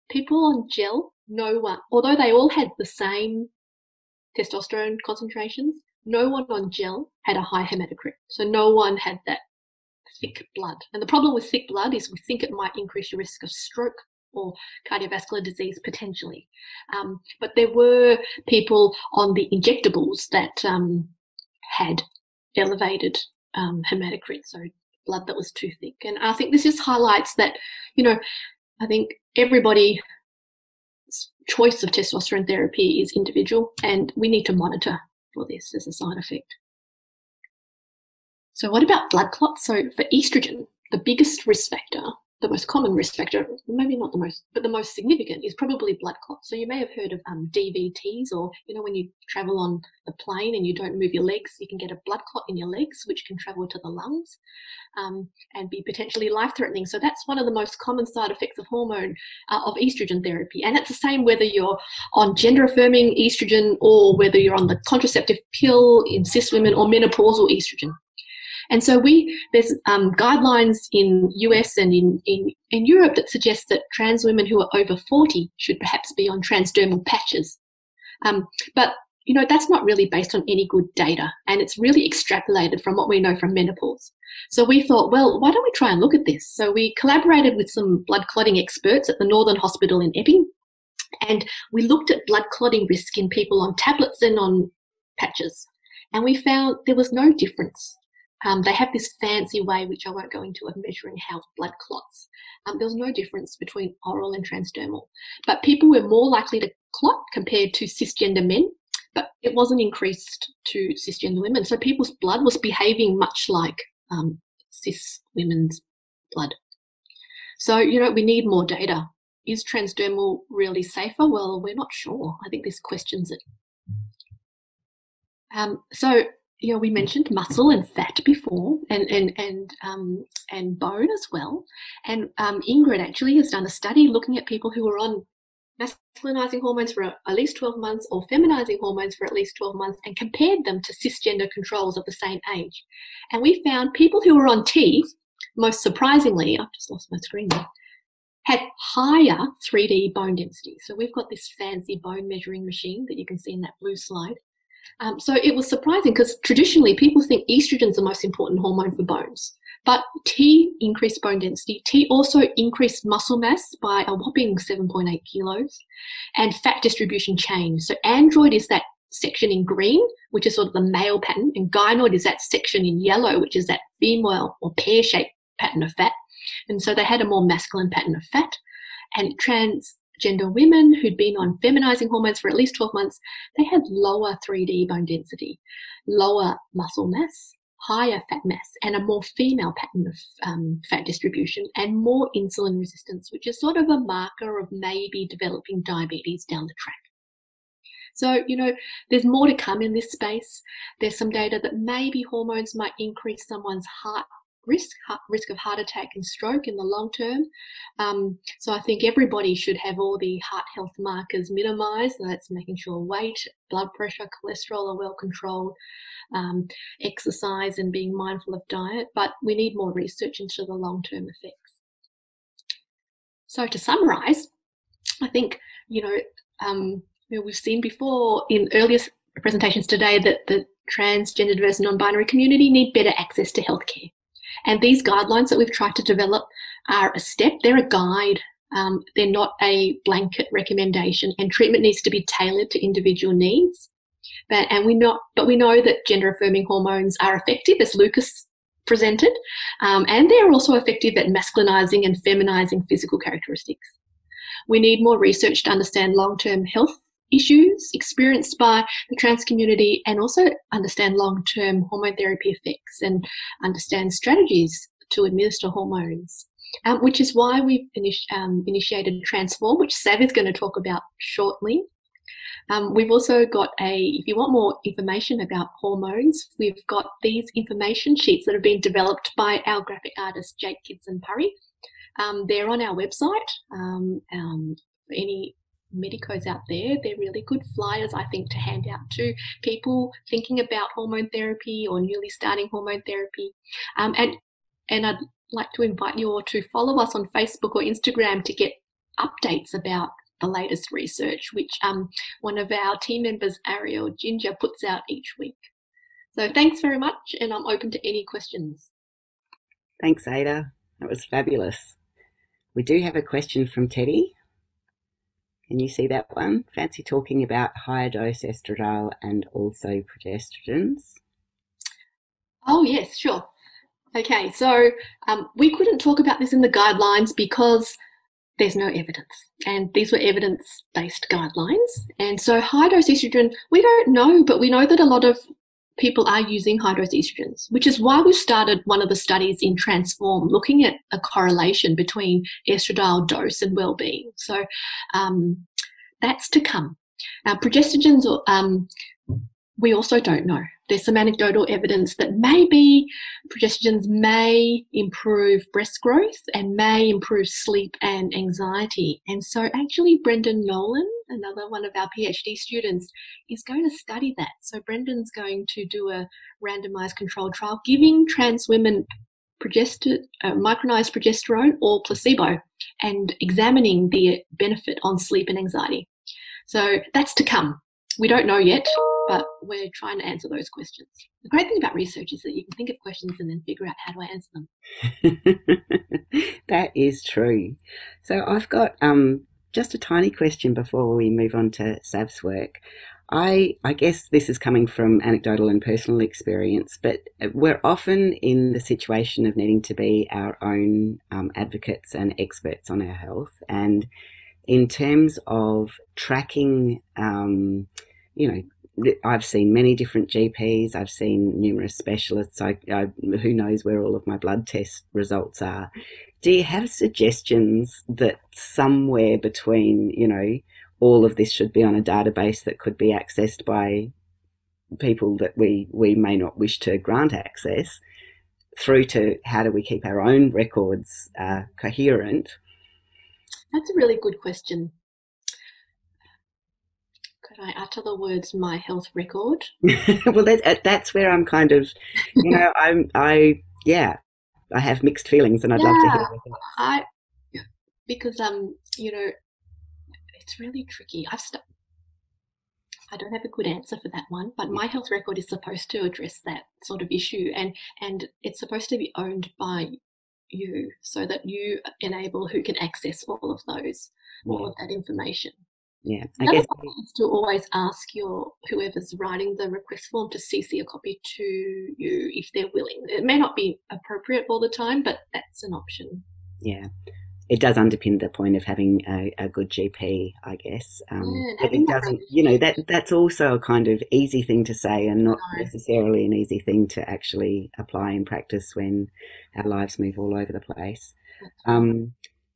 people on gel, although they all had the same testosterone concentrations, no one on gel had a high hematocrit. So no one had that thick blood. And the problem with thick blood is we think it might increase your risk of stroke or cardiovascular disease potentially. But there were people on the injectables that had elevated hematocrit, so blood that was too thick. And I think this just highlights that, I think everybody's choice of testosterone therapy is individual, and we need to monitor for this as a side effect. So what about blood clots? So for estrogen, the biggest risk factor, the most common risk factor, maybe not the most, but the most significant is probably blood clots. So you may have heard of DVTs, or, when you travel on the plane and you don't move your legs, you can get a blood clot in your legs, which can travel to the lungs and be potentially life-threatening. So that's one of the most common side effects of of estrogen therapy. And it's the same whether you're on gender-affirming estrogen or whether you're on the contraceptive pill in cis women or menopausal estrogen. And so there's guidelines in US and in Europe that suggest that trans women who are over 40 should perhaps be on transdermal patches. But, that's not really based on any good data, and it's really extrapolated from what we know from menopause. So we thought, well, why don't we try and look at this? So we collaborated with some blood clotting experts at the Northern Hospital in Epping, and we looked at blood clotting risk in people on tablets and on patches, and we found there was no difference. They have this fancy way, which I won't go into, of measuring how blood clots. There was no difference between oral and transdermal. But people were more likely to clot compared to cisgender men, but it wasn't increased to cisgender women. So people's blood was behaving much like cis women's blood. So, we need more data. Is transdermal really safer? Well, we're not sure. I think this questions it. We mentioned muscle and fat before, and bone as well. And Ingrid actually has done a study looking at people who were on masculinizing hormones for at least 12 months or feminizing hormones for at least 12 months and compared them to cisgender controls of the same age. And we found people who were on T, most surprisingly, I've just lost my screen there, had higher 3D bone density. So we've got this fancy bone measuring machine that you can see in that blue slide. So it was surprising because traditionally people think estrogen is the most important hormone for bones. But T increased bone density. T also increased muscle mass by a whopping 7.8 kilos, and fat distribution changed. So android is that section in green, which is sort of the male pattern, and gynoid is that section in yellow, which is that female or pear-shaped pattern of fat. And so they had a more masculine pattern of fat. And transgender women who'd been on feminizing hormones for at least 12 months, they had lower 3D bone density, lower muscle mass, higher fat mass, and a more female pattern of fat distribution, and more insulin resistance, which is sort of a marker of maybe developing diabetes down the track. So, there's more to come in this space. There's some data that maybe hormones might increase someone's risk of heart attack and stroke in the long term. So I think everybody should have all the heart health markers minimised. So that's making sure weight, blood pressure, cholesterol are well controlled, exercise and being mindful of diet. But we need more research into the long-term effects. So to summarise, I think, we've seen before in earlier presentations today that the transgender, diverse and non-binary community need better access to healthcare. And these guidelines that we've tried to develop are a step, they're a guide They're not a blanket recommendation, and treatment needs to be tailored to individual needs. But we know that gender-affirming hormones are effective, as Lucas presented, and they're also effective at masculinizing and feminizing physical characteristics. We need more research to understand long-term health issues experienced by the trans community, and also understand long-term hormone therapy effects and understand strategies to administer hormones, which is why we've initiated Transform, which Sav is going to talk about shortly. We've also got if you want more information about hormones, we've got these information sheets that have been developed by our graphic artist, Jake Kidson-Purry. They're on our website. For any medicos out there, they're really good flyers, I think, to hand out to people thinking about hormone therapy or newly starting hormone therapy. And I'd like to invite you all to follow us on Facebook or Instagram to get updates about the latest research, which one of our team members, Ariel Ginger, puts out each week. So thanks very much, and I'm open to any questions. Thanks, Ada. That was fabulous. We do have a question from Teddy. Can you see that one? Fancy talking about higher dose estradiol and also progestrogens? Oh, yes, sure. Okay, so we couldn't talk about this in the guidelines because there's no evidence, and these were evidence-based guidelines. And so high-dose estrogen, we don't know, but we know that a lot of people are using high-dose estrogens, which is why we started one of the studies in Transform, looking at a correlation between estradiol dose and well-being. So that's to come. Progestogens, we also don't know. There's some anecdotal evidence that maybe progestogens may improve breast growth and may improve sleep and anxiety. And so actually Brendan Nolan, another one of our PhD students, is going to study that. So Brendan's going to do a randomized controlled trial giving trans women micronized progesterone or placebo and examining the benefit on sleep and anxiety. So that's to come. We don't know yet, but we're trying to answer those questions. The great thing about research is that you can think of questions and then figure out how to answer them. That is true. So I've got just a tiny question before we move on to Sav's work. I guess this is coming from anecdotal and personal experience, but we're often in the situation of needing to be our own advocates and experts on our health. And in terms of tracking, I've seen many different GPs. I've seen numerous specialists. Who knows where all of my blood test results are. Do you have suggestions that somewhere between, all of this should be on a database that could be accessed by people that we may not wish to grant access, through to how do we keep our own records coherent? That's a really good question. Could I utter the words "my health record"? Well, that's where I'm kind of, I have mixed feelings, and I'd love to hear your thoughts. Because it's really tricky. I don't have a good answer for that one, but my health record is supposed to address that sort of issue, and it's supposed to be owned by you, so that you enable who can access all of that information. Yeah, I guess is to always ask whoever's writing the request form to CC a copy to you if they're willing. It may not be appropriate all the time, but that's an option. Yeah, it does underpin the point of having a good GP, I guess. But it doesn't, that's also a kind of easy thing to say, and not necessarily an easy thing to actually apply in practice when our lives move all over the place.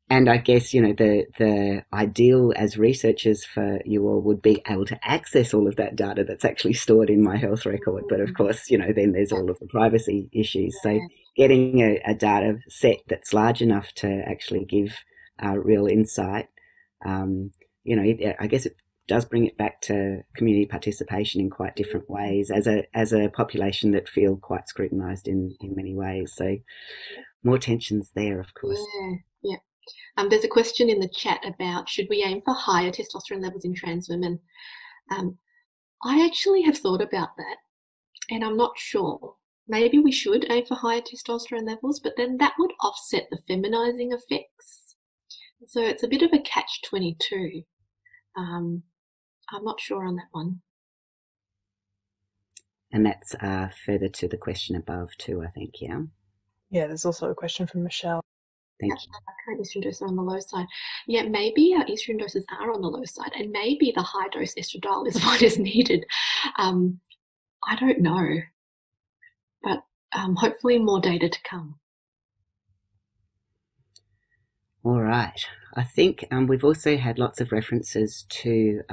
And I guess, the ideal as researchers for you all would be able to access all of that data that's actually stored in my health record. But of course, then there's all of the privacy issues. So getting a data set that's large enough to actually give real insight, I guess it does bring it back to community participation in quite different ways as a population that feel quite scrutinised in many ways. So more tensions there, of course. Yeah. There's a question in the chat about should we aim for higher testosterone levels in trans women. I actually have thought about that, and I'm not sure. Maybe we should aim for higher testosterone levels, but then that would offset the feminizing effects. So it's a bit of a catch-22. I'm not sure on that one. And that's further to the question above too, I think, yeah? Yeah, there's also a question from Michelle. Thank Yeah, you. our current estrogen doses are on the low side. Yeah, maybe our estrogen doses are on the low side, and maybe the high-dose estradiol is what is needed. I don't know, but hopefully more data to come. All right. I think we've also had lots of references to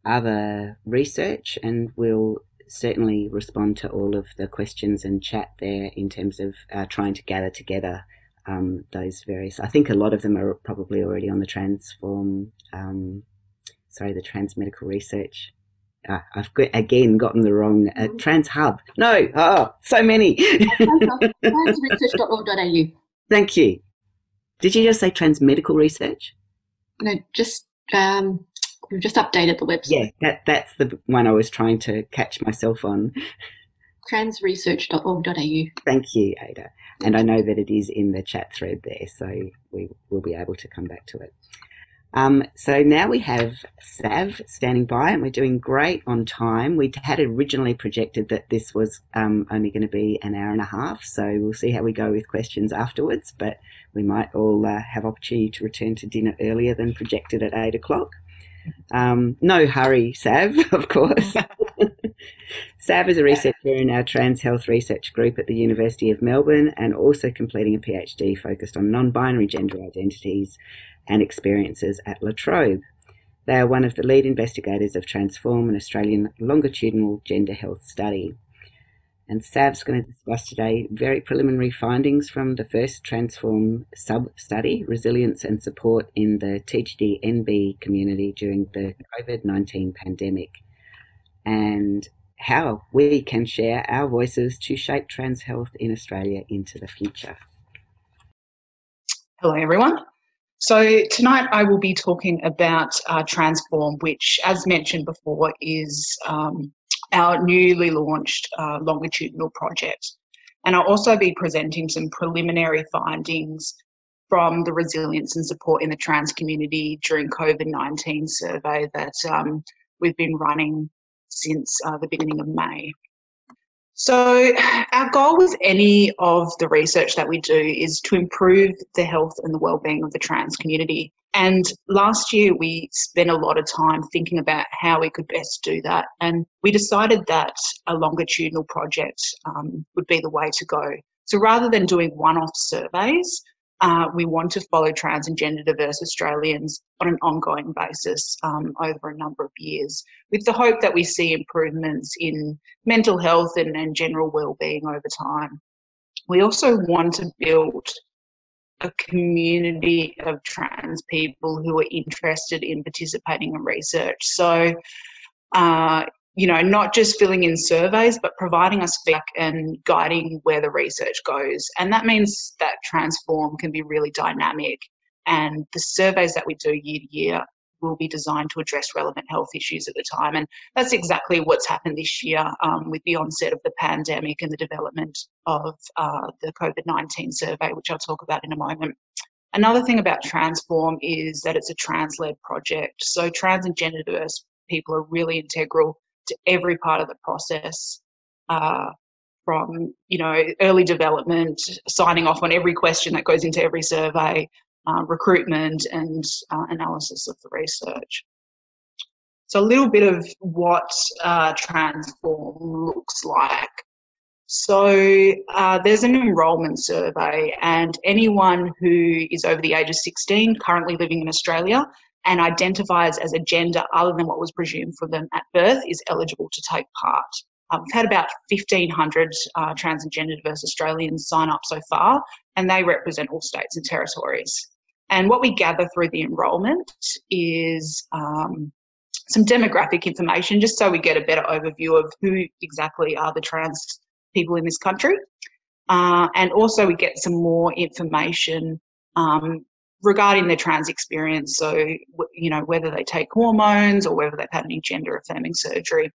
other research, and we'll certainly respond to all of the questions and chat there in terms of trying to gather together those various. I think a lot of them are probably already on the Transform, the Transmedical Research. I've gotten the wrong Trans Hub. No, so many. Transcripts.org.au. Thank you. Did you just say Transmedical Research? No, just we've just updated the website. Yeah, that's the one I was trying to catch myself on. Transresearch.org.au. Thank you, Ada. And I know that it is in the chat thread there, so we will be able to come back to it. So now we have Sav standing by, and we're doing great on time. We had originally projected that this was only going to be an hour and a half, so we'll see how we go with questions afterwards, but we might all have opportunity to return to dinner earlier than projected at 8 o'clock. No hurry, Sav, of course. Sav is a researcher in our Trans Health Research Group at the University of Melbourne, and also completing a PhD focused on non-binary gender identities and experiences at La Trobe. They are one of the lead investigators of Transform, an Australian longitudinal gender health study. And Sav's going to discuss today very preliminary findings from the first Transform sub-study, resilience and support in the TGDNB community during the COVID-19 pandemic, and how we can share our voices to shape trans health in Australia into the future. Hello, everyone. So tonight I will be talking about Transform, which, as mentioned before, is our newly launched longitudinal project. And I'll also be presenting some preliminary findings from the resilience and support in the trans community during COVID-19 survey that we've been running since the beginning of May. So our goal with any of the research that we do is to improve the health and the wellbeing of the trans community. And last year we spent a lot of time thinking about how we could best do that. And we decided that a longitudinal project would be the way to go. So rather than doing one-off surveys, we want to follow trans and gender diverse Australians on an ongoing basis over a number of years, with the hope that we see improvements in mental health and general wellbeing over time. We also want to build a community of trans people who are interested in participating in research. So, not just filling in surveys, but providing us feedback and guiding where the research goes. And that means that Transform can be really dynamic, and the surveys that we do year to year will be designed to address relevant health issues at the time. And that's exactly what's happened this year with the onset of the pandemic and the development of the COVID-19 survey, which I'll talk about in a moment. Another thing about Transform is that it's a trans-led project. So trans and gender diverse people are really integral to every part of the process, from early development, signing off on every question that goes into every survey, recruitment and analysis of the research. So a little bit of what Transform looks like. So there's an enrolment survey, and anyone who is over the age of 16, currently living in Australia, and identifies as a gender other than what was presumed for them at birth is eligible to take part. We've had about 1,500 trans and gender diverse Australians sign up so far, and they represent all states and territories. And what we gather through the enrolment is some demographic information, just so we get a better overview of who exactly are the trans people in this country. And also we get some more information regarding their trans experience, so whether they take hormones or whether they've had any gender affirming surgery.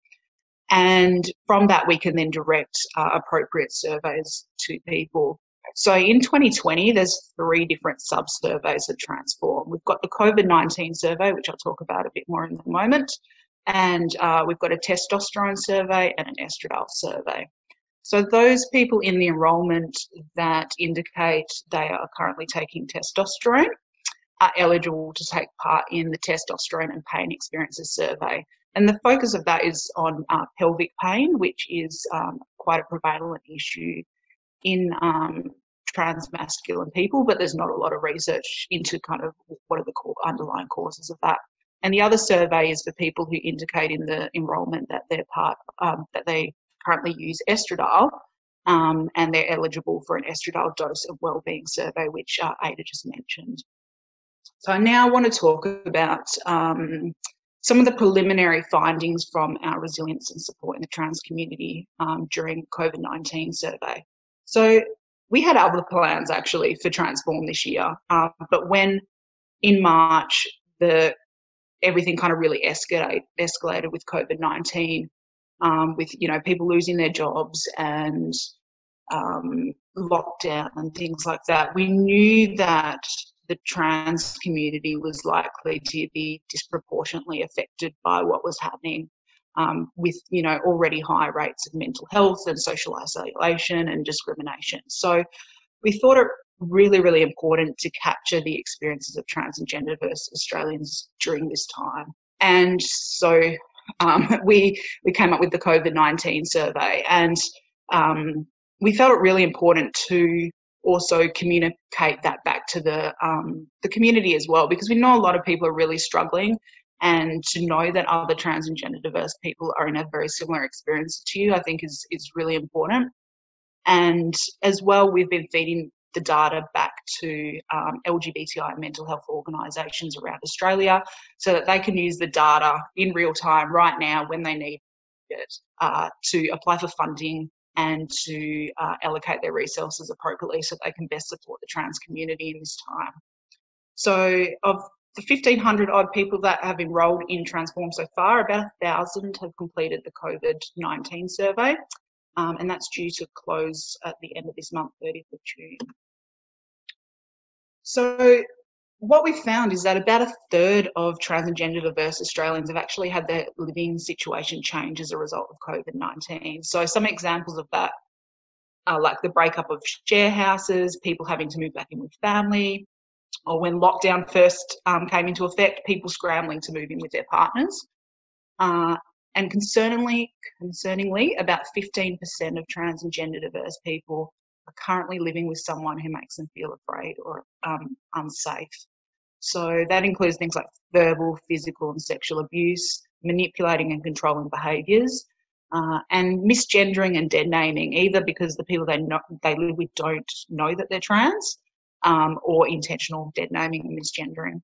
And from that we can then direct appropriate surveys to people. So in 2020, there's 3 different sub-surveys that Transform. We've got the COVID-19 survey, which I'll talk about a bit more in a moment, and we've got a testosterone survey and an estradiol survey. So those people in the enrolment that indicate they are currently taking testosterone are eligible to take part in the testosterone and pain experiences survey. And the focus of that is on pelvic pain, which is quite a prevalent issue in transmasculine people, but there's not a lot of research into kind of what are the underlying causes of that. And the other survey is for people who indicate in the enrolment that they're that they currently use estradiol, and they're eligible for an estradiol dose of wellbeing survey, which Ada just mentioned. So I now want to talk about some of the preliminary findings from our resilience and support in the trans community during COVID-19 survey. So we had other plans actually for Transform this year, but when in March everything kind of really escalated with COVID-19, with people losing their jobs and lockdown and things like that, we knew that the trans community was likely to be disproportionately affected by what was happening, with already high rates of mental health and social isolation and discrimination. So we thought it really, really important to capture the experiences of trans and gender diverse Australians during this time. And so we came up with the COVID-19 survey, and we felt it really important to also communicate that back to the community as well, because we know a lot of people are really struggling, and to know that other trans and gender diverse people are in a very similar experience to you, I think is really important. And as well, we've been feeding the data back to LGBTI mental health organisations around Australia so that they can use the data in real time right now when they need it to apply for funding and to allocate their resources appropriately so they can best support the trans community in this time. So of the 1,500 odd people that have enrolled in Transform so far, about 1,000 have completed the COVID-19 survey, and that's due to close at the end of this month, 30th of June. So what we found is that about a third of trans and gender diverse Australians have actually had their living situation change as a result of COVID-19. So some examples of that are like the breakup of share houses, people having to move back in with family, or when lockdown first came into effect, people scrambling to move in with their partners. And concerningly, about 15% of trans and gender diverse people are currently living with someone who makes them feel afraid or unsafe. So that includes things like verbal, physical and sexual abuse, manipulating and controlling behaviours, and misgendering and dead naming, either because the people they live with don't know that they're trans, or intentional dead naming and misgendering.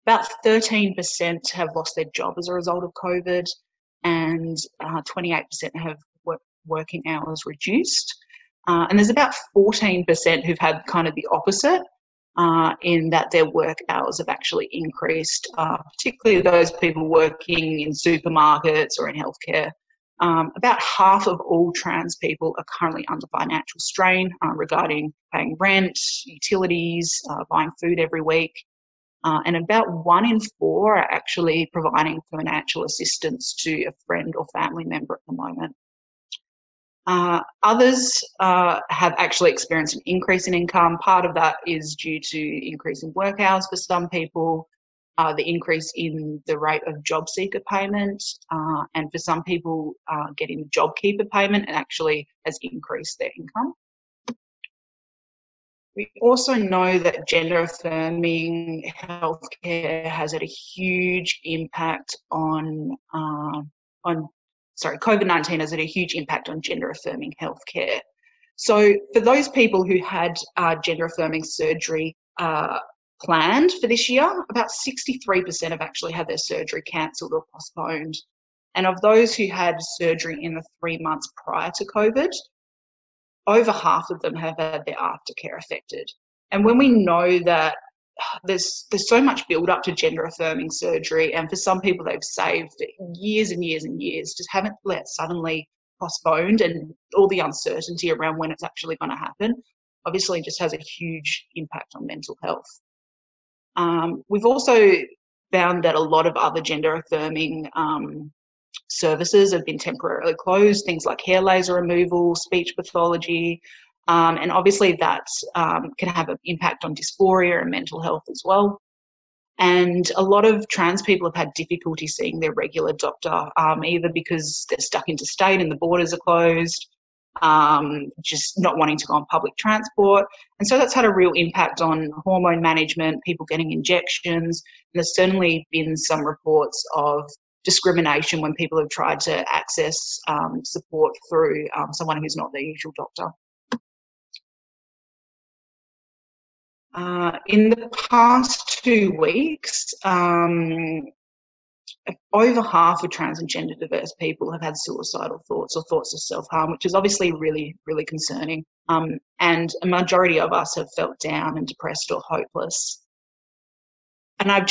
About 13% have lost their job as a result of COVID, and 28% have working hours reduced. And there's about 14% who've had kind of the opposite, in that their work hours have actually increased, particularly those people working in supermarkets or in healthcare. About half of all trans people are currently under financial strain regarding paying rent, utilities, buying food every week. And about 1 in 4 are actually providing financial assistance to a friend or family member at the moment. Others have actually experienced an increase in income. Part of that is due to increase in work hours for some people, the increase in the rate of job seeker payment, and for some people getting the job keeper payment, it actually has increased their income. We also know that gender affirming healthcare has had a huge impact COVID-19 has had a huge impact on gender affirming healthcare. So for those people who had gender affirming surgery planned for this year, about 63% have actually had their surgery cancelled or postponed. And of those who had surgery in the 3 months prior to COVID, over half of them have had their aftercare affected. And when we know that there's so much build up to gender affirming surgery, and for some people they've saved years and years and years, just haven't let suddenly postponed, and all the uncertainty around when it's actually going to happen obviously just has a huge impact on mental health. We've also found that a lot of other gender affirming services have been temporarily closed, things like hair laser removal, speech pathology, and obviously that can have an impact on dysphoria and mental health as well. And a lot of trans people have had difficulty seeing their regular doctor, either because they're stuck interstate and the borders are closed, just not wanting to go on public transport. And so that's had a real impact on hormone management, people getting injections. And there's certainly been some reports of discrimination when people have tried to access support through someone who's not their usual doctor. In the past 2 weeks, over half of trans and gender diverse people have had suicidal thoughts or thoughts of self-harm, which is obviously really, really concerning. And a majority of us have felt down and depressed or hopeless. And I've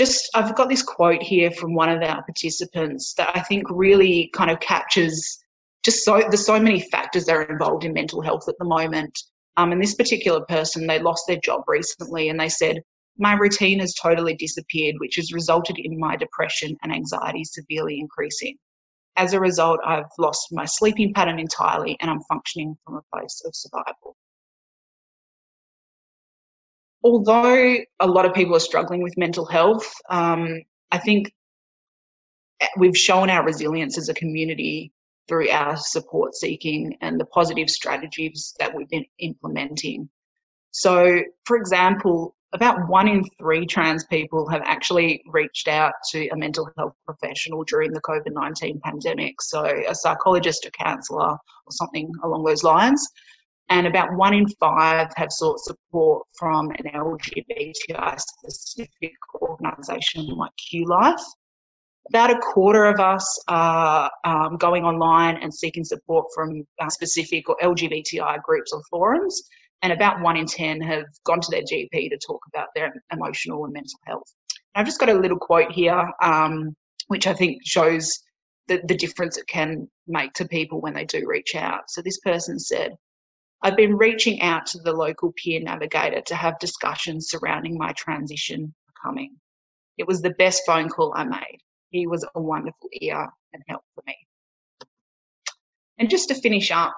got this quote here from one of our participants that I think really kind of captures there's so many factors that are involved in mental health at the moment. And this particular person, they lost their job recently, and they said, "My routine has totally disappeared, which has resulted in my depression and anxiety severely increasing. As a result, I've lost my sleeping pattern entirely, and I'm functioning from a place of survival." Although a lot of people are struggling with mental health, I think we've shown our resilience as a community through our support seeking and the positive strategies that we've been implementing. So, for example, about 1 in 3 trans people have actually reached out to a mental health professional during the COVID-19 pandemic, so a psychologist, a counsellor, or something along those lines. And about 1 in 5 have sought support from an LGBTI-specific organisation like QLife. About a quarter of us are going online and seeking support from specific or LGBTI groups or forums, and about 1 in 10 have gone to their GP to talk about their emotional and mental health. I've just got a little quote here, which I think shows the difference it can make to people when they do reach out. So this person said, "I've been reaching out to the local peer navigator to have discussions surrounding my transition becoming. It was the best phone call I made. He was a wonderful ear and help for me." And just to finish up,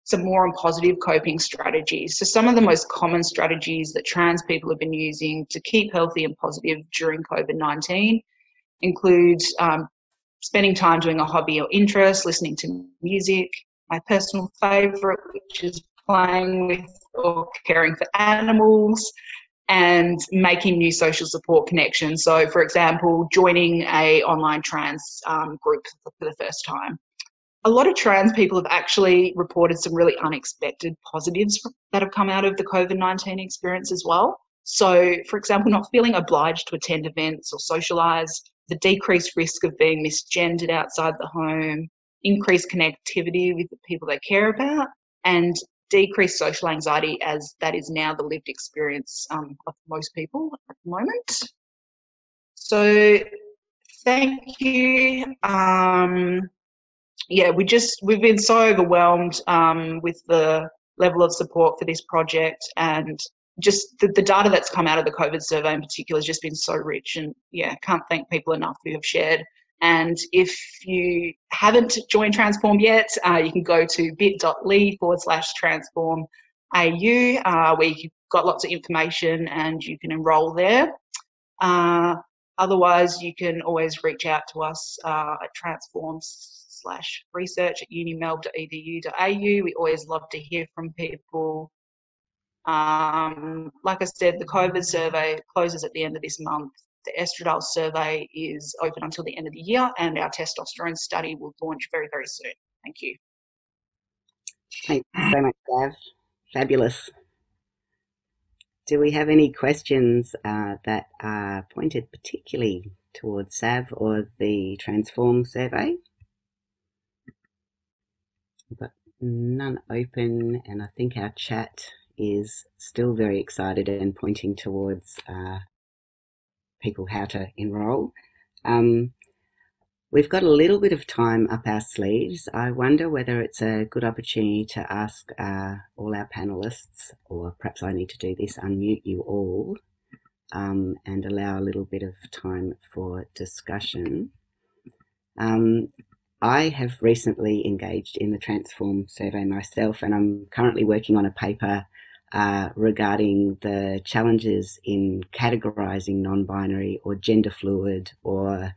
some more on positive coping strategies. So some of the most common strategies that trans people have been using to keep healthy and positive during COVID-19 include spending time doing a hobby or interest, listening to music, my personal favourite, which is playing with or caring for animals, and making new social support connections. So, for example, joining a online trans group for the first time. A lot of trans people have actually reported some really unexpected positives that have come out of the COVID-19 experience as well. So, for example, not feeling obliged to attend events or socialise, the decreased risk of being misgendered outside the home, increased connectivity with the people they care about, and decreased social anxiety, as that is now the lived experience of most people at the moment. So thank you. Yeah, we've been so overwhelmed with the level of support for this project, and just the data that's come out of the COVID survey in particular has just been so rich, and yeah, can't thank people enough who have shared. And if you haven't joined Transform yet, you can go to bit.ly/transformau, where you've got lots of information and you can enrol there. Otherwise, you can always reach out to us at transform/research@unimelb.edu.au. We always love to hear from people. Like I said, the COVID survey closes at the end of this month. The estradiol survey is open until the end of the year, and our testosterone study will launch very, very soon. Thank you. Thanks so much, Sav. Fabulous. Do we have any questions that are pointed particularly towards Sav or the Transform survey? But none open, and I think our chat is still very excited and pointing towards people how to enrol. We've got a little bit of time up our sleeves. I wonder whether it's a good opportunity to ask all our panellists, or perhaps I need to do this, unmute you all, and allow a little bit of time for discussion. I have recently engaged in the Transform survey myself, and I'm currently working on a paper regarding the challenges in categorising non-binary or gender fluid or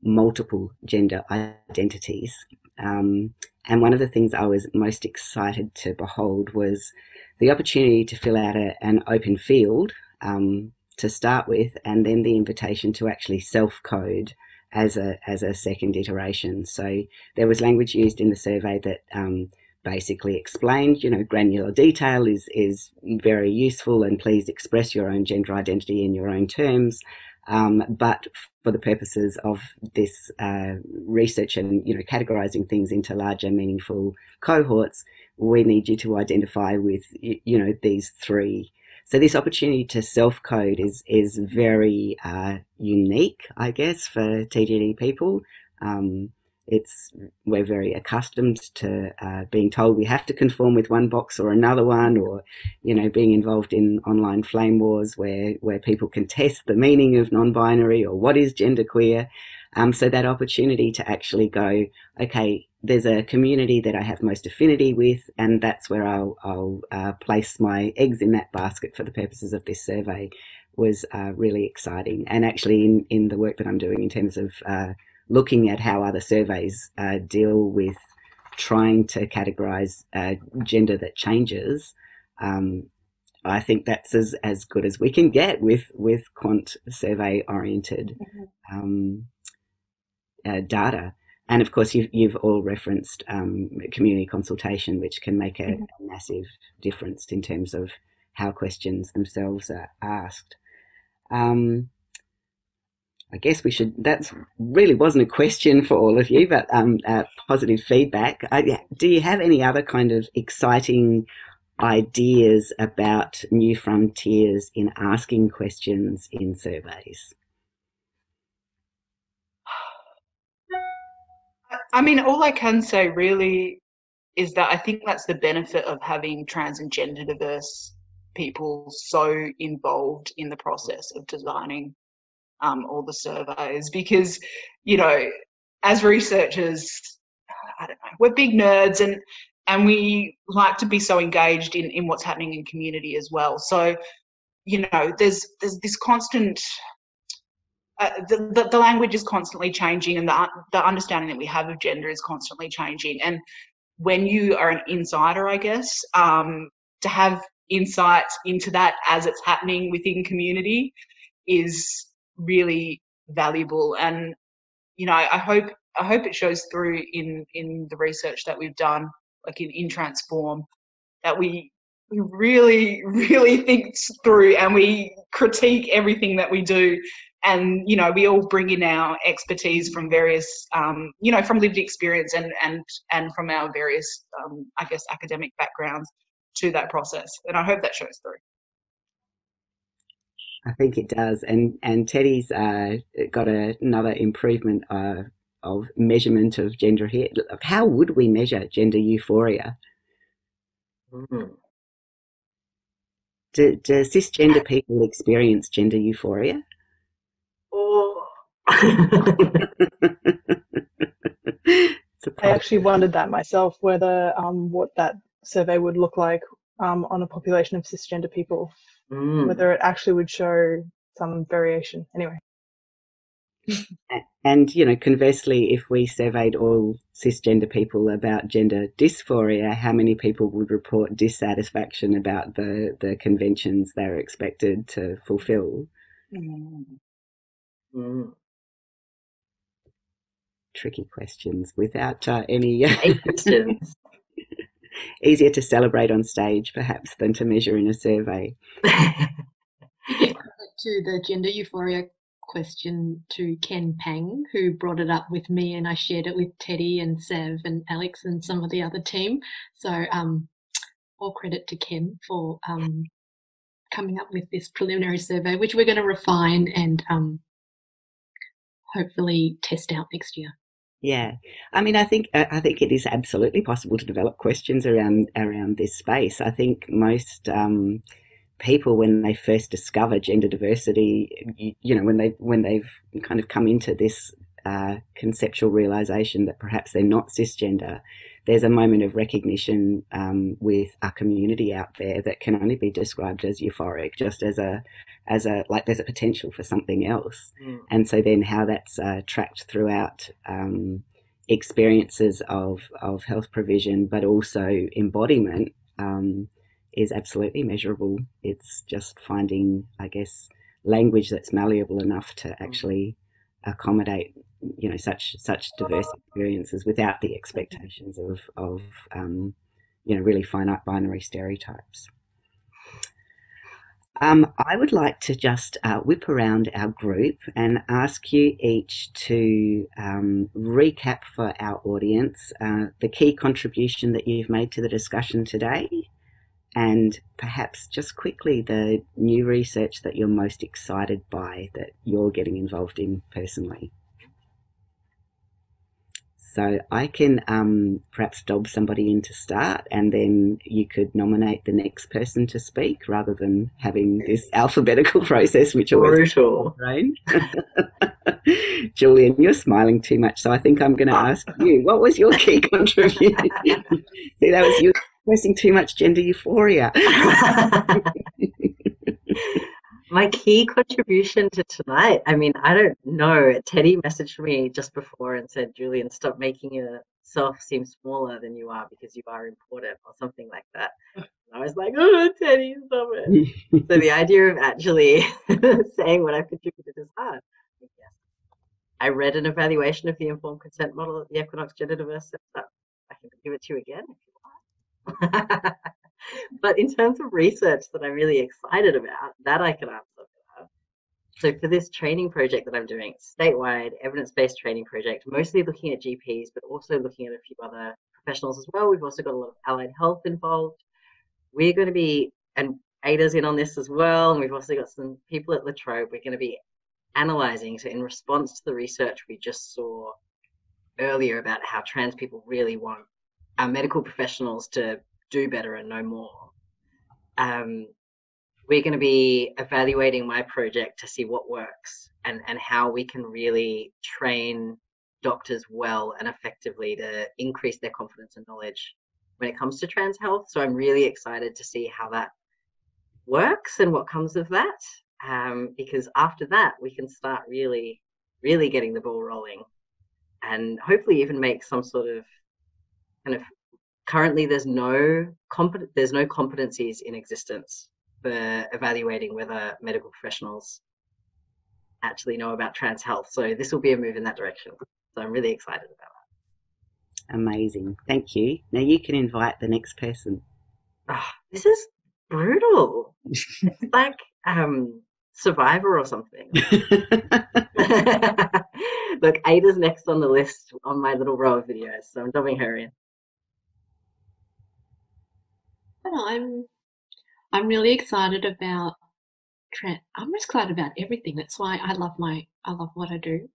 multiple gender identities. And one of the things I was most excited to behold was the opportunity to fill out an open field to start with, and then the invitation to actually self-code as a second iteration. So there was language used in the survey that basically explained, granular detail is very useful, and please express your own gender identity in your own terms. But for the purposes of this research and categorizing things into larger, meaningful cohorts, we need you to identify with these three. So this opportunity to self-code is very unique, I guess, for TGD people. We're very accustomed to being told we have to conform with one box or another one, or being involved in online flame wars where people contest the meaning of non-binary or what is genderqueer. So that opportunity to actually go, okay, there's a community that I have most affinity with, and that's where I'll place my eggs in that basket for the purposes of this survey, was really exciting. And actually in the work that I'm doing in terms of looking at how other surveys deal with trying to categorise gender that changes, I think that's as good as we can get with quant survey oriented data. And of course, you've all referenced community consultation, which can make a massive difference in terms of how questions themselves are asked. I guess that really wasn't a question for all of you, but positive feedback. Do you have any other kind of exciting ideas about new frontiers in asking questions in surveys? I mean, all I can say really is that I think that's the benefit of having trans and gender diverse people so involved in the process of designing all the surveys, because, as researchers, I don't know, we're big nerds and we like to be so engaged in what's happening in community as well. So, there's this constant, the language is constantly changing, and the understanding that we have of gender is constantly changing. And when you are an insider, I guess, to have insight into that as it's happening within community is really valuable. And I hope it shows through in the research that we've done, like in Transform, that we really think through and we critique everything that we do. And we all bring in our expertise from various from lived experience and from our various I guess academic backgrounds to that process. And I hope that shows through. I think it does, and Teddy's got another improvement of measurement of gender here. How would we measure gender euphoria? Do cisgender people experience gender euphoria? I actually wondered that myself, whether what that survey would look like on a population of cisgender people, whether it actually would show some variation. Anyway. And conversely, if we surveyed all cisgender people about gender dysphoria, how many people would report dissatisfaction about the conventions they're expected to fulfill? Tricky questions without any questions. Easier to celebrate on stage, perhaps, than to measure in a survey. To the gender euphoria question to Ken Pang, who brought it up with me, and I shared it with Teddy and Sev and Alex and some of the other team. So all credit to Ken for coming up with this preliminary survey, which we're going to refine and hopefully test out next year. Yeah, I mean, I think it is absolutely possible to develop questions around this space. I think most people, when they first discover gender diversity, you know, when they've kind of come into this conceptual realization that perhaps they're not cisgender, there's a moment of recognition with our community out there that can only be described as euphoric, just as a like there's a potential for something else. And so then how that's tracked throughout experiences of health provision, but also embodiment, is absolutely measurable. It's just finding, I guess, language that's malleable enough to actually accommodate, you know, such diverse experiences without the expectations of you know, really finite binary stereotypes. I would like to just whip around our group and ask you each to recap for our audience the key contribution that you've made to the discussion today, and perhaps just quickly the new research that you're most excited by, that you're getting involved in personally. So I can perhaps dob somebody in to start, and then you could nominate the next person to speak rather than having this alphabetical process, which always brutal. Brain. Julian, you're smiling too much, so I think I'm going to ask you, what was your key contribution? See, that was you expressing too much gender euphoria. My key contribution to tonight, I mean, I don't know. Teddy messaged me just before and said, Julian, stop making yourself seem smaller than you are because you are important, or something like that. And I was like, oh, Teddy, stop it. So the idea of actually saying what I've contributed is hard. Yes. I read an evaluation of the informed consent model at the Equinox Gender Diverse Center. I can give it to you again if you like. But in terms of research that I'm really excited about, that I can answer about. So for this training project that I'm doing, statewide evidence-based training project, mostly looking at GPs, but also looking at a few other professionals as well. We've also got a lot of allied health involved. We're going to be, and Ada's in on this as well, and we've also got some people at La Trobe. We're going to be analysing, so in response to the research we just saw earlier about how trans people really want our medical professionals to do better and know more. We're going to be evaluating my project to see what works and how we can really train doctors well and effectively to increase their confidence and knowledge when it comes to trans health. So I'm really excited to see how that works and what comes of that, because after that we can start really getting the ball rolling and hopefully even make some sort of kind of, currently there's no competencies in existence for evaluating whether medical professionals actually know about trans health. So this will be a move in that direction. So I'm really excited about that. Amazing. Thank you. Now you can invite the next person. Oh, this is brutal. It's like Survivor or something. Look, Ada's next on the list on my little row of videos, so I'm dubbing her in. I'm really excited about I'm excited about everything. That's why I love what I do.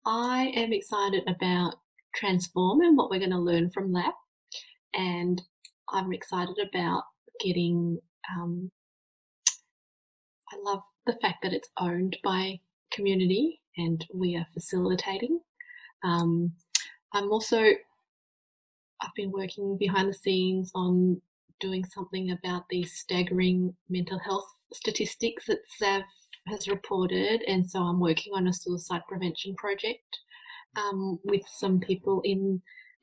I am excited about Transform and what we're going to learn from that, and I'm excited about getting. I love the fact that it's owned by community and we are facilitating. I've been working behind the scenes on doing something about these staggering mental health statistics that SAV has reported, and so I'm working on a suicide prevention project with some people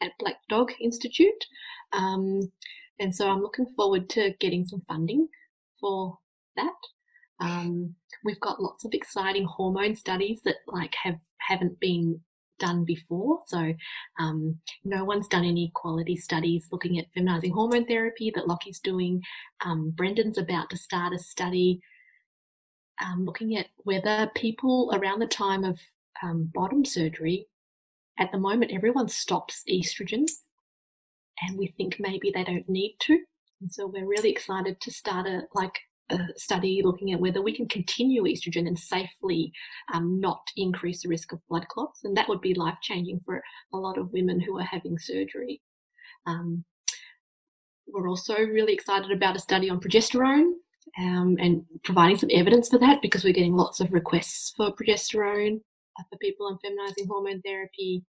at Black Dog Institute, and so I'm looking forward to getting some funding for that. We've got lots of exciting hormone studies that haven't been done before, so no one's done any quality studies looking at feminizing hormone therapy that Lockie's doing. Brendan's about to start a study looking at whether people around the time of bottom surgery, at the moment everyone stops estrogen and we think maybe they don't need to, and so we're really excited to start a study looking at whether we can continue estrogen and safely not increase the risk of blood clots, and that would be life-changing for a lot of women who are having surgery. We're also really excited about a study on progesterone and providing some evidence for that, because we're getting lots of requests for progesterone for people on feminizing hormone therapy.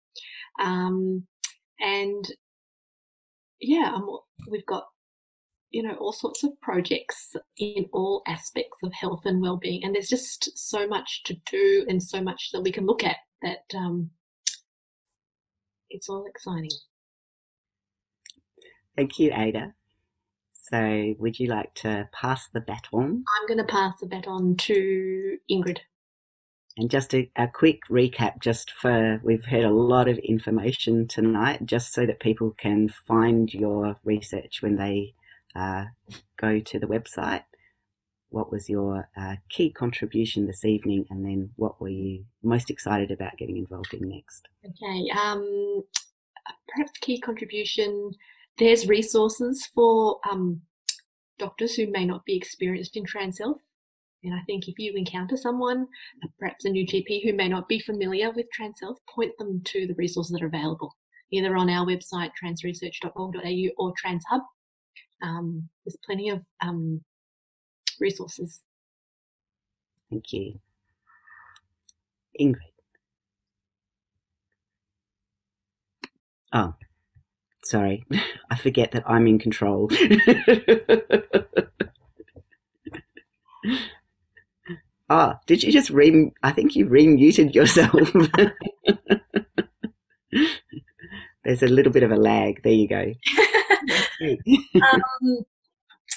And yeah, we've got, all sorts of projects in all aspects of health and well-being, and there's just so much to do and so much that we can look at that it's all exciting. Thank you, Ada. So would you like to pass the baton? I'm going to pass the baton to Ingrid. And just a quick recap, we've heard a lot of information tonight, just so that people can find your research when they go to the website. What was your key contribution this evening, and then what were you most excited about getting involved in next? Okay, perhaps key contribution, there's resources for doctors who may not be experienced in trans health. And I think if you encounter someone, perhaps a new GP who may not be familiar with trans health, point them to the resources that are available, either on our website, transresearch.org.au, or TransHub. There's plenty of resources. Thank you. Ingrid. Oh, sorry. I forget that I'm in control. Oh, did you just I think you remuted yourself. There's a little bit of a lag. There you go.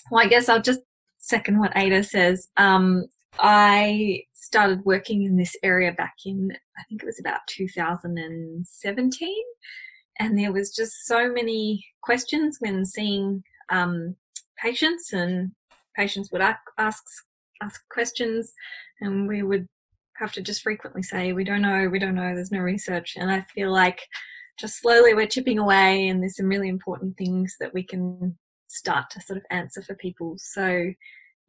Well, I guess I'll just second what Ada says. I started working in this area back in, I think it was about 2017. And there was just so many questions when seeing patients, and patients would ask questions, and we would have to just frequently say, we don't know, there's no research. And I feel like just slowly we're chipping away, and there's some really important things that we can start to sort of answer for people. So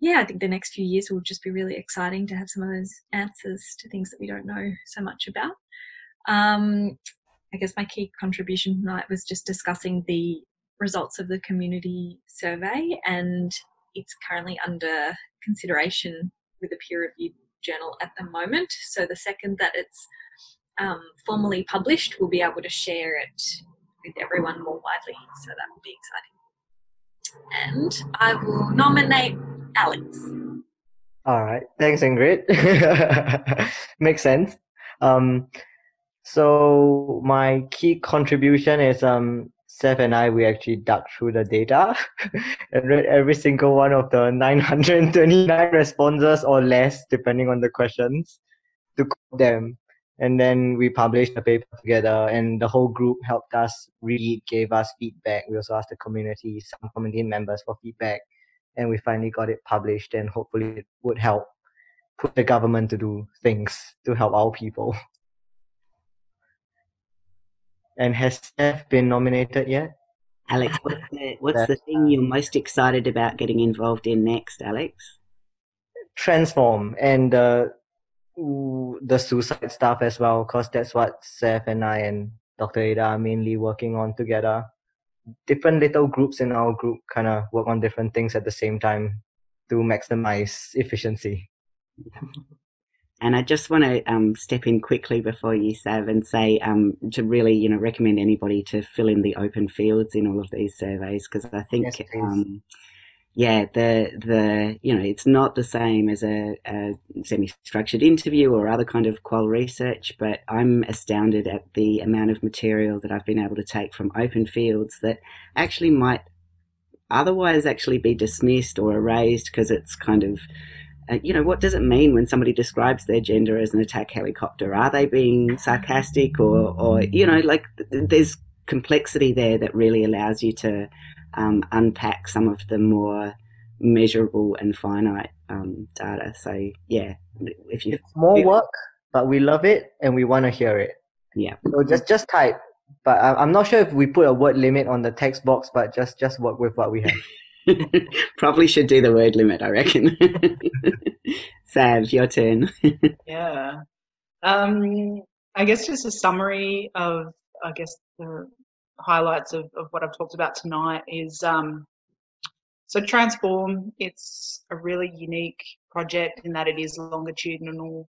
yeah, I think the next few years will just be really exciting to have some of those answers to things that we don't know so much about. I guess my key contribution tonight was just discussing the results of the community survey, and it's currently under consideration with a peer-reviewed journal at the moment. So the second that it's formally published, we'll be able to share it with everyone more widely. So that will be exciting. And I will nominate Alex. All right. Thanks, Ingrid. Makes sense. So my key contribution is Seth and I, we actually dug through the data and read every single one of the 929 responses or less, depending on the questions, to code them. And then we published the paper together, and the whole group helped us read, gave us feedback. We also asked the community, some community members for feedback, and we finally got it published, and hopefully it would help put the government to do things to help our people. And has Steph been nominated yet? Alex, what's the thing you're most excited about getting involved in next, Alex? Transform and the suicide stuff as well, because that's what Seth and I and Dr. Ada are mainly working on together. Different little groups in our group kind of work on different things at the same time to maximize efficiency. And I just want to step in quickly before you, Sav, and say to really, recommend anybody to fill in the open fields in all of these surveys, because I think, it's not the same as a semi-structured interview or other kind of qual research, but I'm astounded at the amount of material that I've been able to take from open fields that actually might otherwise actually be dismissed or erased, because it's kind of, what does it mean when somebody describes their gender as an attack helicopter? Are they being sarcastic or there's complexity there that really allows you to unpack some of the more measurable and finite data. So yeah, it's more work, but we love it and we want to hear it. Yeah. So just type. But I'm not sure if we put a word limit on the text box, but just work with what we have. Probably should do the word limit, I reckon. Sav, your turn. Yeah. I guess just a summary of, I guess, the highlights of what I've talked about tonight is, so Transform, it's a really unique project in that it is longitudinal.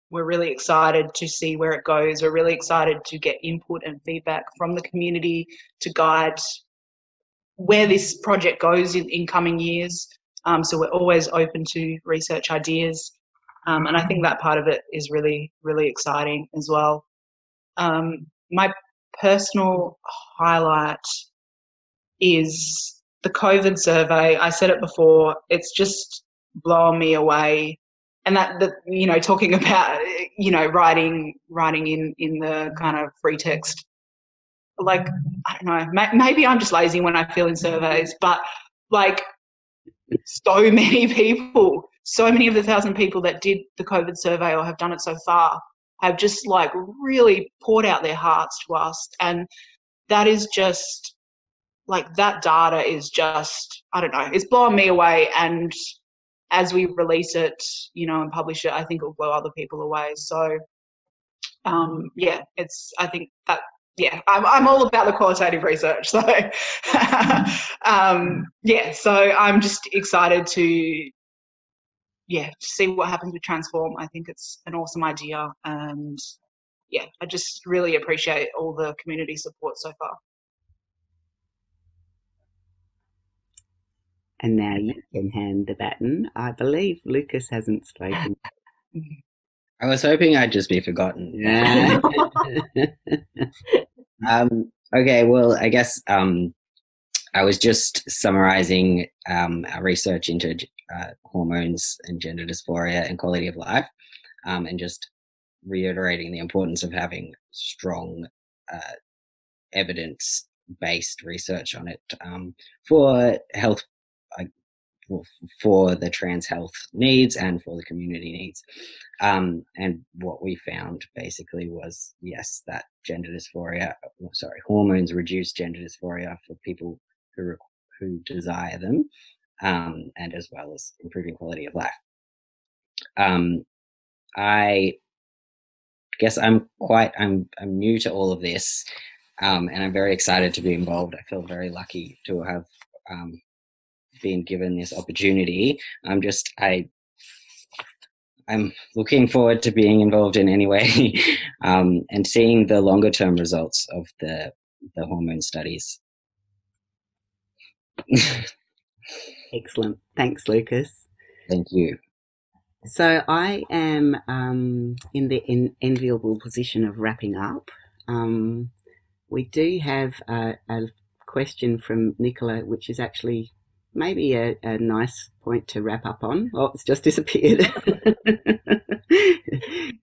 We're really excited to see where it goes. We're really excited to get input and feedback from the community to guide where this project goes in coming years. So we're always open to research ideas. And I think that part of it is really, really exciting as well. My personal highlight is the COVID survey. I said it before, it's just blown me away. And that talking about, writing in the kind of free text, like, I don't know, maybe I'm just lazy when I fill in surveys, but like so many people, so many of the 1,000 people that did the COVID survey or have done it so far have just like really poured out their hearts to us. And that is just like, that data is just, I don't know, it's blowing me away. And as we release it, and publish it, I think it'll blow other people away. So, I think that, I'm all about the qualitative research. So, so I'm just excited to see what happens with Transform. I think it's an awesome idea. And I just really appreciate all the community support so far. And now you can hand the baton. I believe Lucas hasn't spoken. I was hoping I'd just be forgotten. Yeah. Okay, well, I guess I was just summarizing our research into hormones and gender dysphoria and quality of life, and just reiterating the importance of having strong evidence-based research on it for health, for the trans health needs and for the community needs. And what we found basically was, yes, that hormones reduce gender dysphoria for people who desire them, and as well as improving quality of life. I guess I'm new to all of this, and I'm very excited to be involved. I feel very lucky to have been given this opportunity. I'm looking forward to being involved in any way, and seeing the longer term results of the hormone studies. Excellent. Thanks, Lucas. Thank you. So I am in the enviable position of wrapping up. We do have a question from Nicola, which is actually maybe a nice point to wrap up on. Oh, it's just disappeared.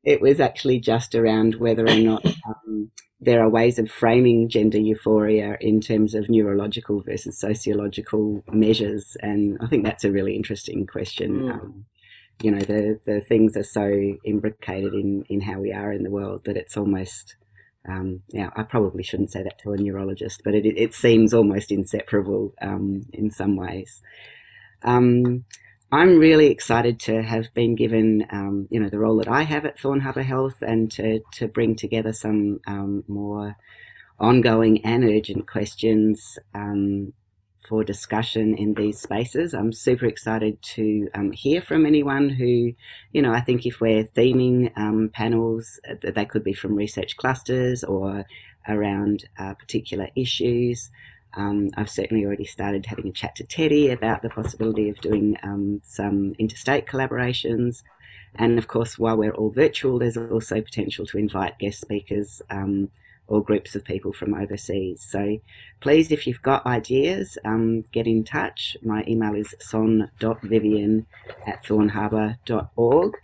It was actually just around whether or not there are ways of framing gender euphoria in terms of neurological versus sociological measures. And I think that's a really interesting question. The things are so imbricated in how we are in the world that it's almost, I probably shouldn't say that to a neurologist, but it seems almost inseparable in some ways. I'm really excited to have been given, the role that I have at Thorne Harbour Health, and to bring together some more ongoing and urgent questions for discussion in these spaces. I'm super excited to hear from anyone who, I think if we're theming panels, they could be from research clusters or around particular issues. I've certainly already started having a chat to Teddy about the possibility of doing some interstate collaborations. And of course, while we're all virtual, there's also potential to invite guest speakers or groups of people from overseas. So please, if you've got ideas, get in touch. My email is son.vivienne@thorneharbour.org.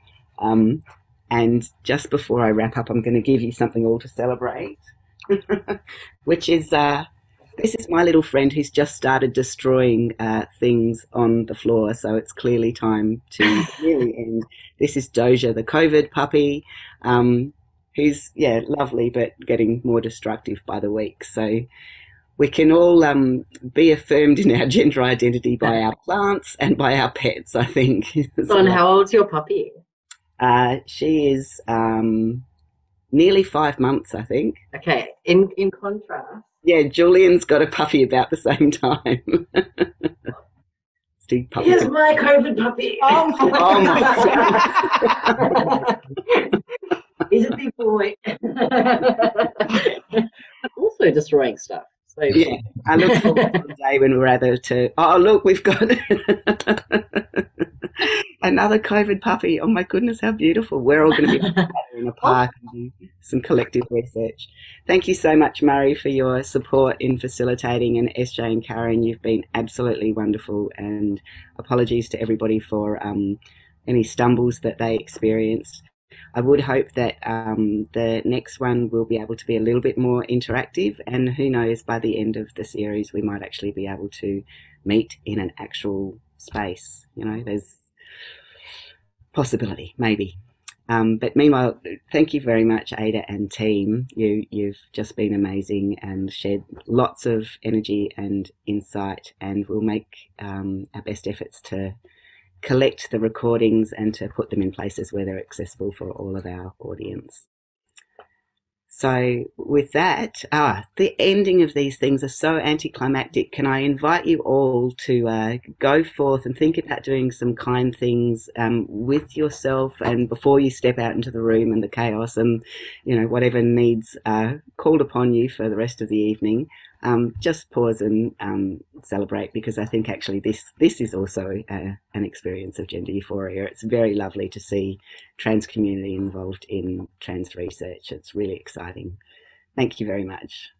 And just before I wrap up, I'm going to give you something all to celebrate, which is, this is my little friend who's just started destroying things on the floor, so it's clearly time to really end. This is Doja, the COVID puppy, who's, lovely, but getting more destructive by the week. So we can all be affirmed in our gender identity by our plants and by our pets, I think. Thorne, how old's your puppy? She is nearly 5 months, I think. Okay, in contrast. Yeah, Julian's got a puppy about the same time. Here's my COVID puppy. Oh my God. He's a big boy. Also destroying stuff. So yeah, I look forward to the day when we're able to. Oh, look, we've got another COVID puppy. Oh my goodness, how beautiful! We're all going to be together in a park and do some collective research. Thank you so much, Murray, for your support in facilitating, and SJ and Karen, you've been absolutely wonderful. And apologies to everybody for any stumbles that they experienced. I would hope that the next one will be able to be a little bit more interactive, and who knows, by the end of the series we might actually be able to meet in an actual space. You know, there's possibility, maybe. But meanwhile, thank you very much, Ada and team. You've just been amazing and shared lots of energy and insight, and we'll make our best efforts to collect the recordings and to put them in places where they're accessible for all of our audience. So with that, the ending of these things are so anticlimactic. Can I invite you all to go forth and think about doing some kind things with yourself, and before you step out into the room and the chaos and, you know, whatever needs are called upon you for the rest of the evening, just pause and celebrate, because I think actually this is also an experience of gender euphoria. It's very lovely to see trans community involved in trans research. It's really exciting. Thank you very much.